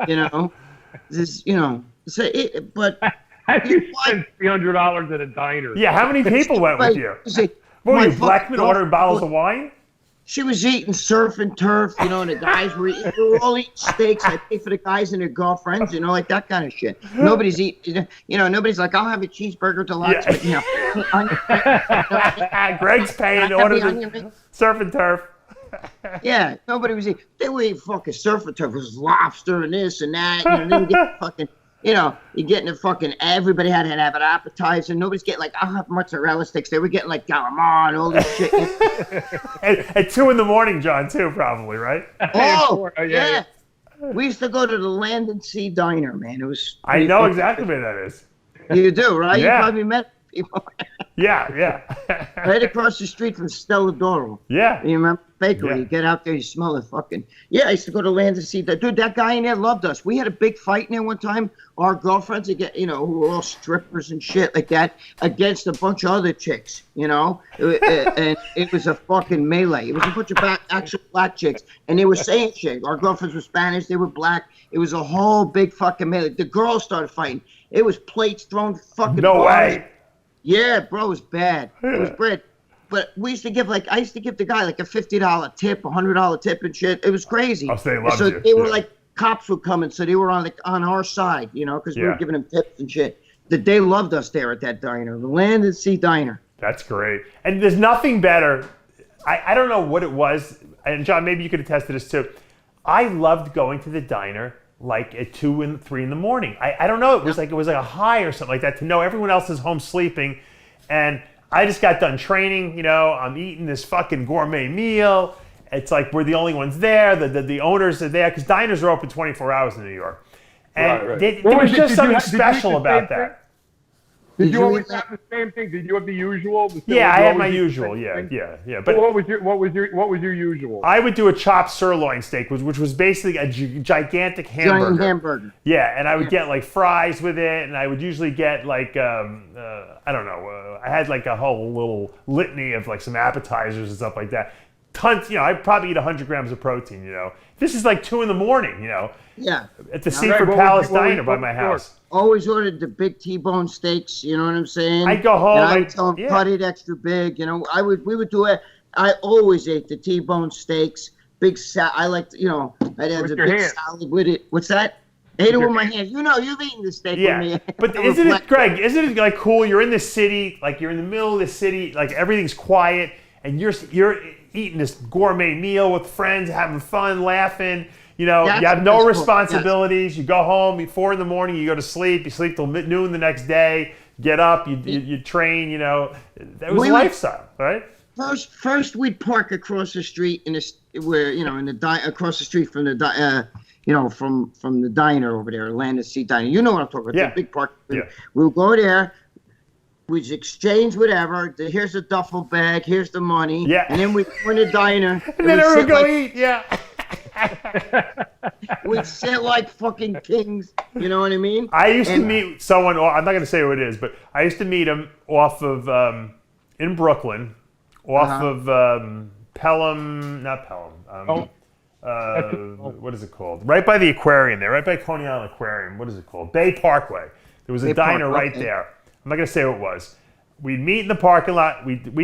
You know, this, you know, but how do you spend $300 at a diner? Yeah, how many people went with you? What were you, Blackman, ordering bottles of wine? She was eating surf and turf, you know, and the guys were all eating steaks. I pay for the guys and their girlfriends, you know, like that kind of shit. Nobody's eating, you know, nobody's like, I'll have a cheeseburger deluxe, but, you know. Greg's paying to order the surf and turf. Yeah, nobody was eating. They were eating fucking surf and turf. It was lobster and this and that. You know, they didn't get fucking you know, you're getting a fucking, everybody had to have an appetizer. Nobody's getting like, I'll have mozzarella sticks. They were getting like calamari, all this shit. At 2 a.m, John, too, probably, right? Oh, yeah. We used to go to the Land and Sea Diner, man. It was. I know exactly where that is. You do, right? Yeah. You probably met people. Yeah. Right across the street from Stella Doro. Yeah. You remember bakery? Yeah. You get out there, you smell the fucking. Yeah, I used to go to Land and Sea. Dude, that guy in there loved us. We had a big fight in there one time. Our girlfriends, who were all strippers and shit like that, against a bunch of other chicks, and it was a fucking melee. It was a bunch of actual black chicks, and they were saying shit. Our girlfriends were Spanish, they were black. It was a whole big fucking melee. The girls started fighting. It was plates thrown fucking. No bars. way. Yeah, bro, it was bad. It was bad. But we used to give I used to give the guy like a $50 tip, $100 tip and shit. It was crazy. Oh, so they loved you. They were like, cops were coming, so they were on our side, because we were giving them tips and shit. They loved us there at that diner, the Land and Sea Diner. That's great. And there's nothing better. I don't know what it was, and John, maybe you could attest to this too. I loved going to the diner like at 2 and 3 in the morning. I don't know. It was like a high or something like that to know everyone else is home sleeping, and I just got done training. I'm eating this fucking gourmet meal. It's like we're the only ones there. The owners are there because diners are open 24 hours in New York, and Right. there was just something special about that. Did you always have the same thing? Did you have the usual? Yeah, I had my usual. Yeah. But what was your usual? I would do a chopped sirloin steak, which was basically a gigantic hamburger. Giant hamburger. Yeah, and I would get like fries with it, and I would usually get like I don't know. I had like a whole little litany of like some appetizers and stuff like that. Tons. I'd probably eat 100 grams of protein. This is like 2 a.m. Yeah. At the Seaford Palace Diner by my house. Always ordered the big T-bone steaks, you know what I'm saying? I'd go home. And I would tell them, cut it extra big, we would do it. I always ate the T-bone steaks, big I liked, I'd have the big salad with it. What's that? Ate it with my hands. You've eaten the steak with me. But isn't it, Greg, isn't it like cool? You're in the city, like you're in the middle of the city, like everything's quiet, and you're eating this gourmet meal with friends, having fun, laughing. You have no responsibilities. Yes. You go home at 4 a.m. You go to sleep. You sleep till noon the next day. Get up. You train. That was a lifestyle, right? First we'd park across the street across the street from the from the diner over there, Land and Sea Diner. You know what I'm talking about? Yeah. The big park. Yeah. We'll go there. We'd exchange whatever. Here's a duffel bag. Here's the money. Yeah. And then we'd go in the diner. And then everyone go eat. Yeah. We'd sit like fucking kings, you know what I mean? I used to meet someone, I'm not going to say who it is, but I used to meet him off of, in Brooklyn, off of not Pelham, what is it called? Right by the aquarium there, right by Coney Island Aquarium, what is it called? Bay Parkway. There was a diner right there. I'm not going to say who it was. We'd meet in the parking lot. We'd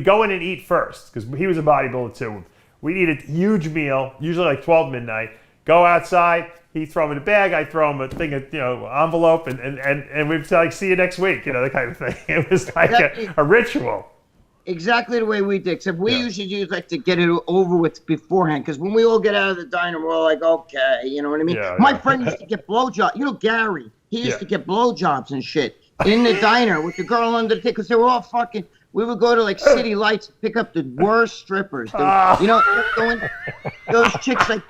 go in and eat first, because he was a bodybuilder too. We'd eat a huge meal, usually like 12 midnight, go outside, he'd throw him in a bag, I'd throw him a thing of, envelope, and we'd like, see you next week, that kind of thing. It was like a ritual. Exactly the way we did, except we usually do like to get it over with beforehand, because when we all get out of the diner, we're all like, okay, you know what I mean? My friend used to get blowjobs. Gary, he used to get blowjobs and shit in the diner with the girl under the table, because they were all fucking... We would go to like City Lights, pick up the worst strippers. Those chicks like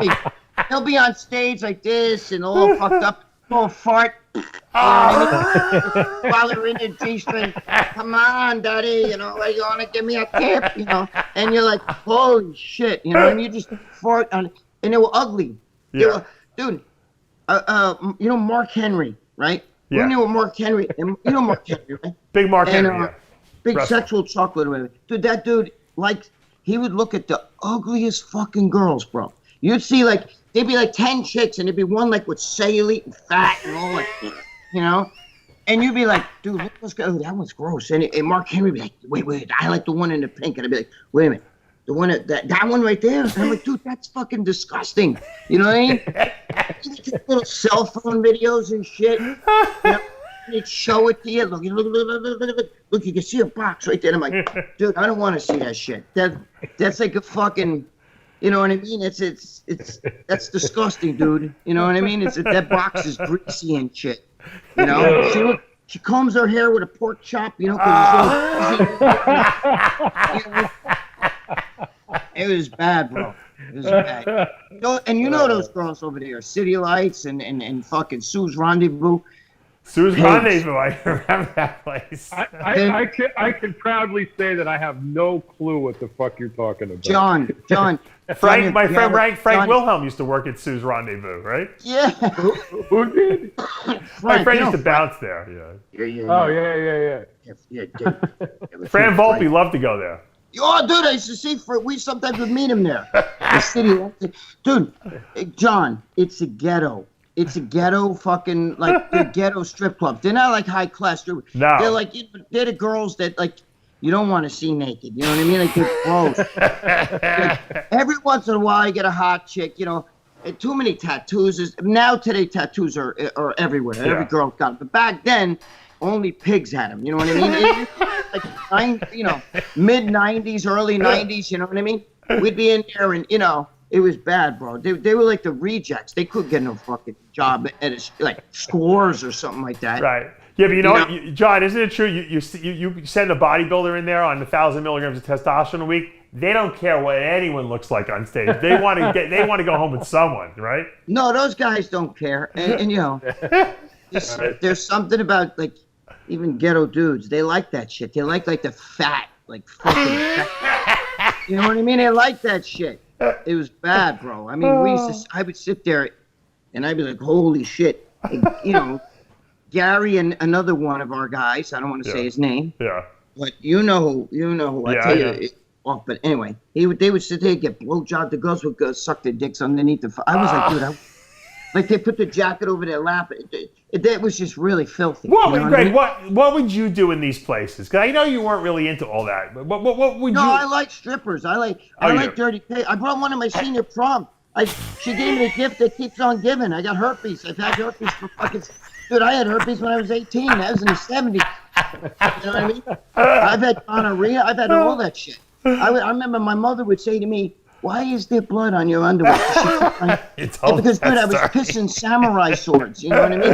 they'll be on stage like this and all fucked up, all fart. While they're in the G-string, come on, daddy, you want to give me a tip, and you're like, holy shit, and you just fart on, and they were ugly. Yeah. Dude, Mark Henry, right? Yeah. We knew Mark Henry, and Mark Henry, right? Big Mark Henry, Big sexual chocolate or whatever. Dude, that dude, he would look at the ugliest fucking girls, bro. You'd see, there'd be 10 chicks, and there'd be one, with cellulite and fat and all that, And you'd be like, dude, look at this guy. Oh, that one's gross. And Mark Henry would be like, wait, I like the one in the pink. And I'd be like, wait a minute. The one that one right there? And I'm like, dude, that's fucking disgusting. You know what I mean? Little cell phone videos and shit. They'd show it to you. Look, you can see a box right there. And I'm like, dude, I don't want to see that shit. That's like a fucking, You know what I mean? It's that's disgusting, dude. You know what I mean? That box is greasy and shit. You know, she combs her hair with a pork chop. You know, 'cause it's so greasy. It was bad, bro. It was bad. And you know those girls over there, City Lights and fucking Sue's Rendezvous. Sue's Rendezvous, I remember that place. I can proudly say that I have no clue what the fuck you're talking about. John. Frank, my friend Frank Wilhelm used to work at Sue's Rendezvous, right? Yeah. Who did? My friend used to bounce there. Yeah. Oh yeah. Fran Volpe loved to go there. Oh, dude, I used to see. We sometimes would meet him there. The city, dude. John, it's a ghetto. It's a ghetto fucking, like, they're ghetto strip clubs. They're not like high class. No. They're like, they're the girls that, like, you don't want to see naked. You know what I mean? Like, they're gross. Like, every once in a while, you get a hot chick, you know. Too many tattoos. Now, today, tattoos are everywhere. Yeah. Every girl's got them. But back then, only pigs had them. You know what I mean? Mid 90s, early 90s. You know what I mean? We'd be in there, and you know, it was bad, bro. They were like the rejects. They couldn't get no fucking job at like Scores or something like that. Right. Yeah, but you know what, John? Isn't it true? You send a bodybuilder in there on 1,000 milligrams of testosterone a week. They don't care what anyone looks like on stage. They want to go home with someone, right? No, those guys don't care, and you know, there's something about like. Even ghetto dudes, they like that shit. They like the fat, like fucking fat. You know what I mean? They like that shit. It was bad, bro. I mean, I would sit there and I'd be like, holy shit. And, you know, Gary and another one of our guys, I don't want to say his name. Yeah. But you know who. I tell you. Well, but anyway, they would sit there and get blowjob. The girls would go suck their dicks underneath the. I was like, dude, like they put the jacket over their lap. That was just really filthy. Greg, what would you do in these places? Because I know you weren't really into all that. But what would you? No, I like strippers. I like dirty pig. I brought one to my senior prom. She gave me a gift that keeps on giving. I got herpes. I've had herpes for fucking. Dude, I had herpes when I was 18. That was in the 70s. You know what I mean? I've had gonorrhea. I've had all that shit. I remember my mother would say to me, "Why is there blood on your underwear?" Because, dude, I was pissing samurai swords. You know what I mean?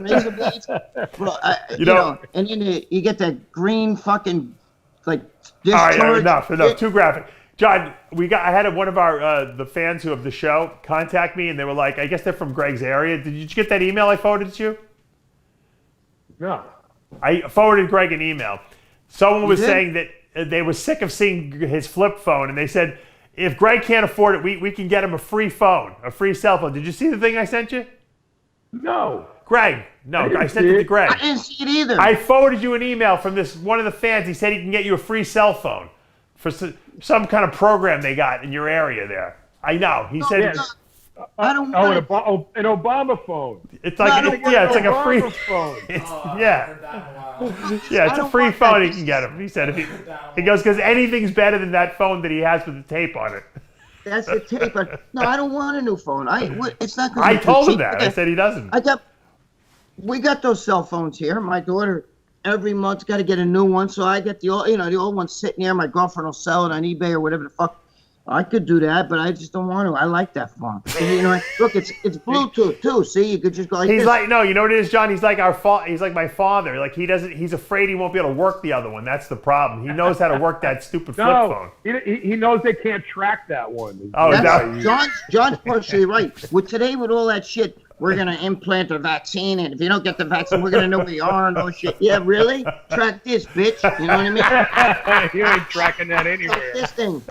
Razor blades. Bro, you know, and then you get that green fucking, like, discharge. All right, enough. Too graphic. John, I had one of our the fans of the show contact me, and they were like, I guess they're from Greg's area. Did you get that email I forwarded to you? No. I forwarded Greg an email. Someone was saying that they were sick of seeing his flip phone, and they said, if Greg can't afford it, we can get him a free phone, a free cell phone. Did you see the thing I sent you? No. Greg. No, I sent it to Greg. I didn't see it either. I forwarded you an email from one of the fans. He said he can get you a free cell phone for some kind of program they got in your area there. I know. He said... I don't want an Obama phone. It's like it's like a free phone. It's a free phone he can get him. He said he goes because anything's better than that phone that he has with the tape on it. That's the tape. No, I don't want a new phone. It's not. I told him that. I said he doesn't. We got those cell phones here. My daughter every month's got to get a new one, so I get the old one sitting there. My girlfriend will sell it on eBay or whatever the fuck. I could do that, but I just don't want to. I like that phone. You know, look, it's Bluetooth too. See, you could just go like He's this. like, no, you know what it is, John? He's like he's like my father. Like he's afraid he won't be able to work the other one. That's the problem. He knows how to work that stupid flip phone. He knows they can't track that one. John's partially right. Today with all that shit, we're going to implant a vaccine, and if you don't get the vaccine, we're going to know where you are and all shit. Yeah, really? Track this, bitch. You know what I mean? You ain't tracking that anywhere. Track this thing.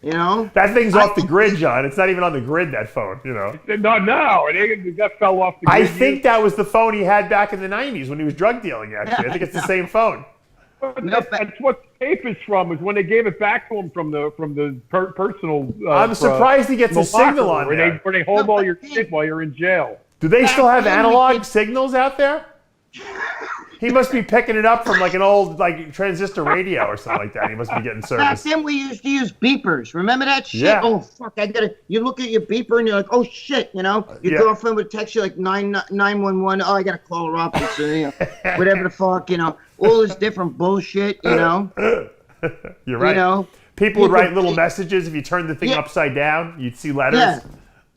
You know? That thing's off the grid, John. It's not even on the grid, that phone, you know? No, that fell off the grid. I think that was the phone he had back in the 90s when he was drug dealing, actually. I think it's the same phone. That's what the tape is from, is when they gave it back to him from the personal... I'm surprised he gets a signal on there. Where they hold all your shit while you're in jail. Do they still have analog signals out there? He must be picking it up from like an old transistor radio or something like that. He must be getting service. Back then we used to use beepers. Remember that shit? Yeah. Oh, fuck, you look at your beeper and you're like, oh, shit, you know? Your girlfriend would text you like 911. Oh, I got to call her up. Whatever the fuck, you know? All this different bullshit, you know? You're right. You know? People would write little messages. If you turned the thing upside down, you'd see letters. Yeah.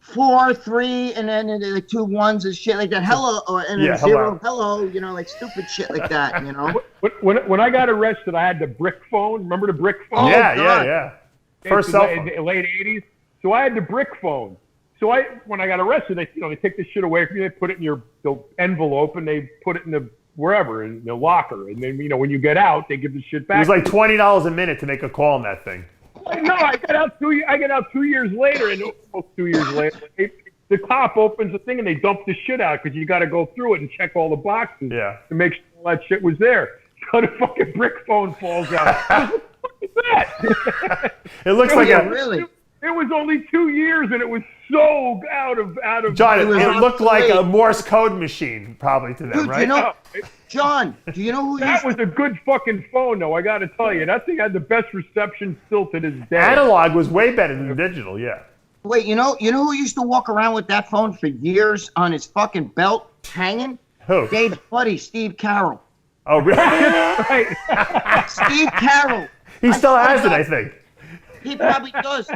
4, 3, and then like 2 1s and shit like that. Hello, and then 0, hello. You know, like stupid shit like that. You know. When I got arrested, I had the brick phone. Remember the brick phone? Oh, yeah. First cell phone. Late 80s. So I had the brick phone. So when I got arrested, they take this shit away from you. They put it in the envelope and they put it in the wherever in the locker. And then when you get out, they give the shit back. It was like $20 a minute to make a call on that thing. No, I get out 2 years later, and almost 2 years later, the cop opens the thing and they dump the shit out because you got to go through it and check all the boxes to make sure all that shit was there. So the fucking brick phone falls out. What the fuck is that? It looks like really. It was only 2 years, and it was so out of. John, it looked like a Morse code machine, probably to them, Dude, right? John, do you know who that was a good fucking phone, though. I got to tell you, that thing had the best reception still to this day. Analog was way better than digital, yeah. Wait, you know who used to walk around with that phone for years on his fucking belt hanging? Who? Dave's buddy, Steve Carroll. Oh, really? Right. Steve Carroll. He still has it, I think. He probably does.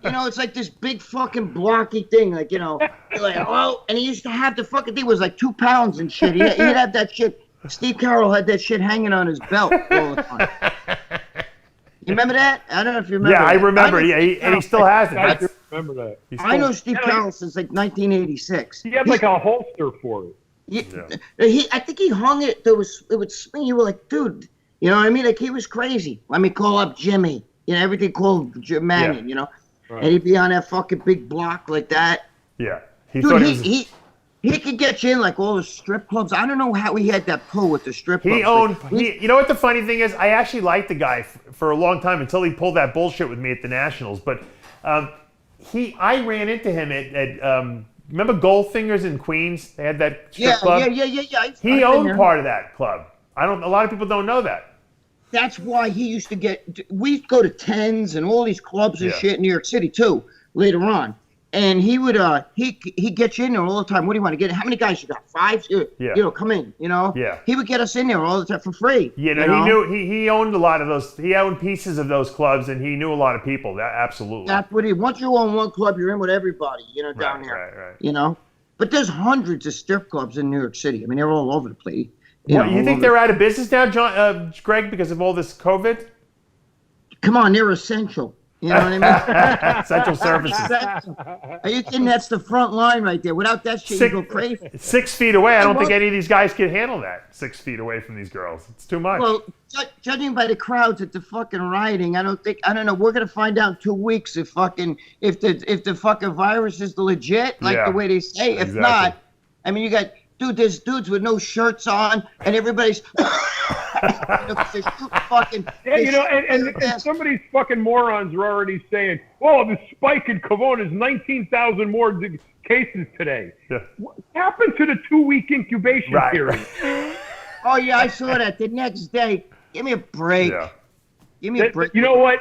You know, it's like this big fucking blocky thing, like, you're like, oh, and he used to have the fucking thing was like 2 pounds and shit. He'd have that shit. Steve Carroll had that shit hanging on his belt all the time. You remember that? I don't know if you remember. Yeah, I remember. And he still has it. I do remember that. I know Steve Carroll since like 1986. He had like a holster for it. I think he hung it. It would swing. You were like, dude, you know what I mean? Like, he was crazy. Let me call up Jimmy. You know, everything called Mannion, you know? Right. And he'd be on that fucking big block like that. Yeah. He could get you in like all the strip clubs. I don't know how he had that pull with the strip clubs. You know what the funny thing is? I actually liked the guy for a long time until he pulled that bullshit with me at the Nationals. But I ran into him at remember Goldfinger's in Queens? They had that strip club. Yeah. He owned part of that club. A lot of people don't know that. That's why he used to we'd go to Tens and all these clubs and shit in New York City too, later on. And he would, he'd get you in there all the time. What do you want to get? How many guys you got? 5? You know, come in, you know? Yeah. He would get us in there all the time for free. Yeah, no, he owned a lot of those. He owned pieces of those clubs and he knew a lot of people. Absolutely. That's what once you own one club, you're in with everybody, you know, down there. Right. You know? But there's hundreds of strip clubs in New York City. I mean, they're all over the place. You think they're out of business now, Greg, because of all this COVID? Come on, they're essential. You know what I mean? Essential services. Are you kidding? That's the front line right there. Without that shit, you go crazy. 6 feet away. I don't think any of these guys can handle that. 6 feet away from these girls. It's too much. Well, judging by the crowds at the fucking rioting, I don't know. We're gonna find out in 2 weeks if the fucking virus is legit, like the way they say. If not, I mean, you got. Dude, there's dudes with no shirts on, and everybody's fucking. Yeah, you know, and some of these fucking morons are already saying, "Oh, the spike in Corona is 19,000 more cases today." Yeah. What happened to the 2-week incubation period? Oh yeah, I saw that. The next day, give me a break. Yeah. Give me a break. You know what?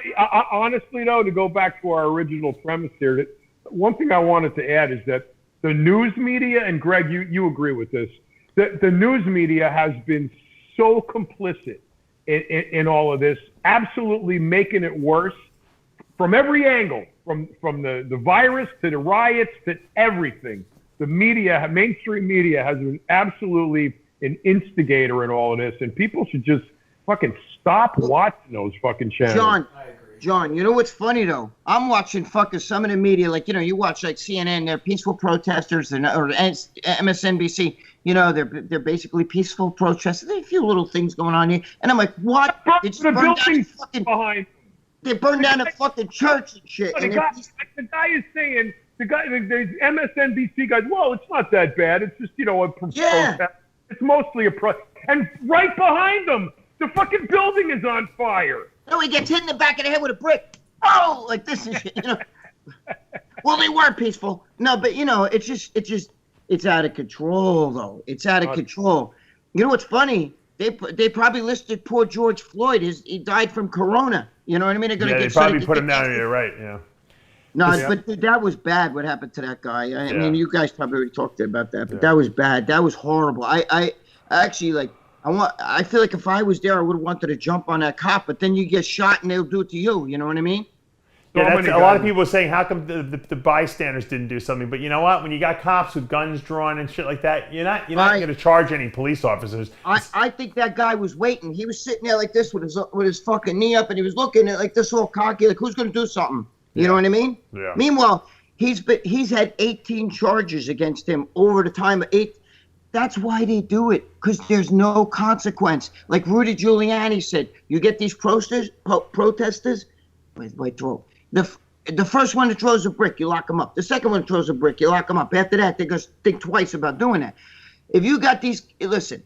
Honestly, though, to go back to our original premise here, that one thing I wanted to add is that. The news media, and Greg, you agree with this, the news media has been so complicit in all of this, absolutely making it worse from every angle, from the virus to the riots to everything. The media, mainstream media, has been absolutely an instigator in all of this, and people should just fucking stop watching those fucking channels. John, you know what's funny though? I'm watching fucking some of the media, like, you know, you watch like CNN, they're peaceful protesters, or MSNBC, you know, they're basically peaceful protesters. There's a few little things going on here, and I'm like, what? They just burned down they burned down a fucking church and shit. The guy is saying, the MSNBC guys, well, it's not that bad. It's just, you know, a protest. It's mostly a protest. And right behind them, the fucking building is on fire. No, he gets hit in the back of the head with a brick. Oh, like this and shit. You know. Well, they were peaceful. No, but you know, it's out of control though. It's out of control. You know what's funny? They probably listed poor George Floyd. He died from corona. You know what I mean? They probably put him down here, right? Yeah. No, but that was bad. What happened to that guy? I mean, you guys probably already talked about that, but that was bad. That was horrible. I actually like. I feel like if I was there, I would have wanted to jump on that cop, but then you get shot and they'll do it to you. You know what I mean? Yeah, that's, a lot of people are saying, how come the bystanders didn't do something? But you know what? When you got cops with guns drawn and shit like that, you're not going to charge any police officers. I think that guy was waiting. He was sitting there like this with his fucking knee up, and he was looking at like this all cocky, like who's going to do something? You know what I mean? Yeah. Meanwhile, he's had 18 charges against him over the time of 8. That's why they do it, because there's no consequence. Like Rudy Giuliani said, you get these protesters. Where's my throat? The first one that throws a brick, you lock them up. The second one that throws a brick, you lock them up. After that, they're going to think twice about doing that. If you got these, listen.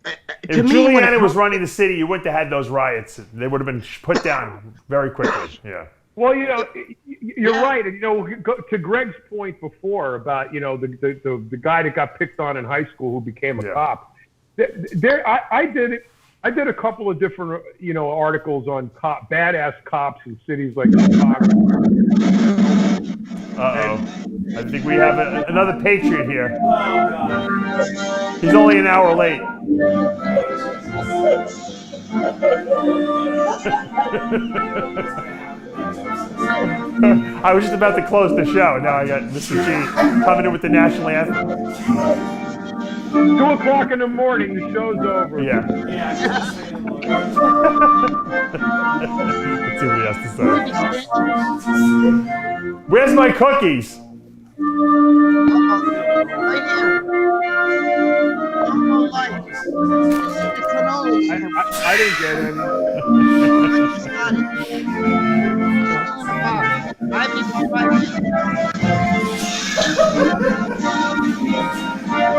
If Giuliani was running the city, you wouldn't have had those riots. They would have been put down very quickly. Yeah. Well, you're right. And, to Gregg's point before about, the guy that got picked on in high school who became a cop. I did a couple of different, articles on badass cops in cities like Chicago. I think we have another patriot here. He's only an hour late. I was just about to close the show. Now I got Mr. G coming in with the national anthem. 2 o'clock in the morning, the show's over. Yeah. Let's see what he has to say. Where's my cookies? Right here. I didn't get any. He's got it.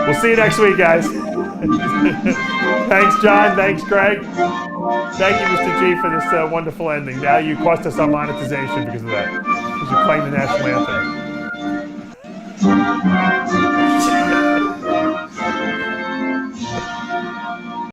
We'll see you next week, guys. Thanks, John. Thanks, Gregg. Thank you, Mr. G, for this wonderful ending. Now you cost us our monetization because of that. Because you're playing the national anthem.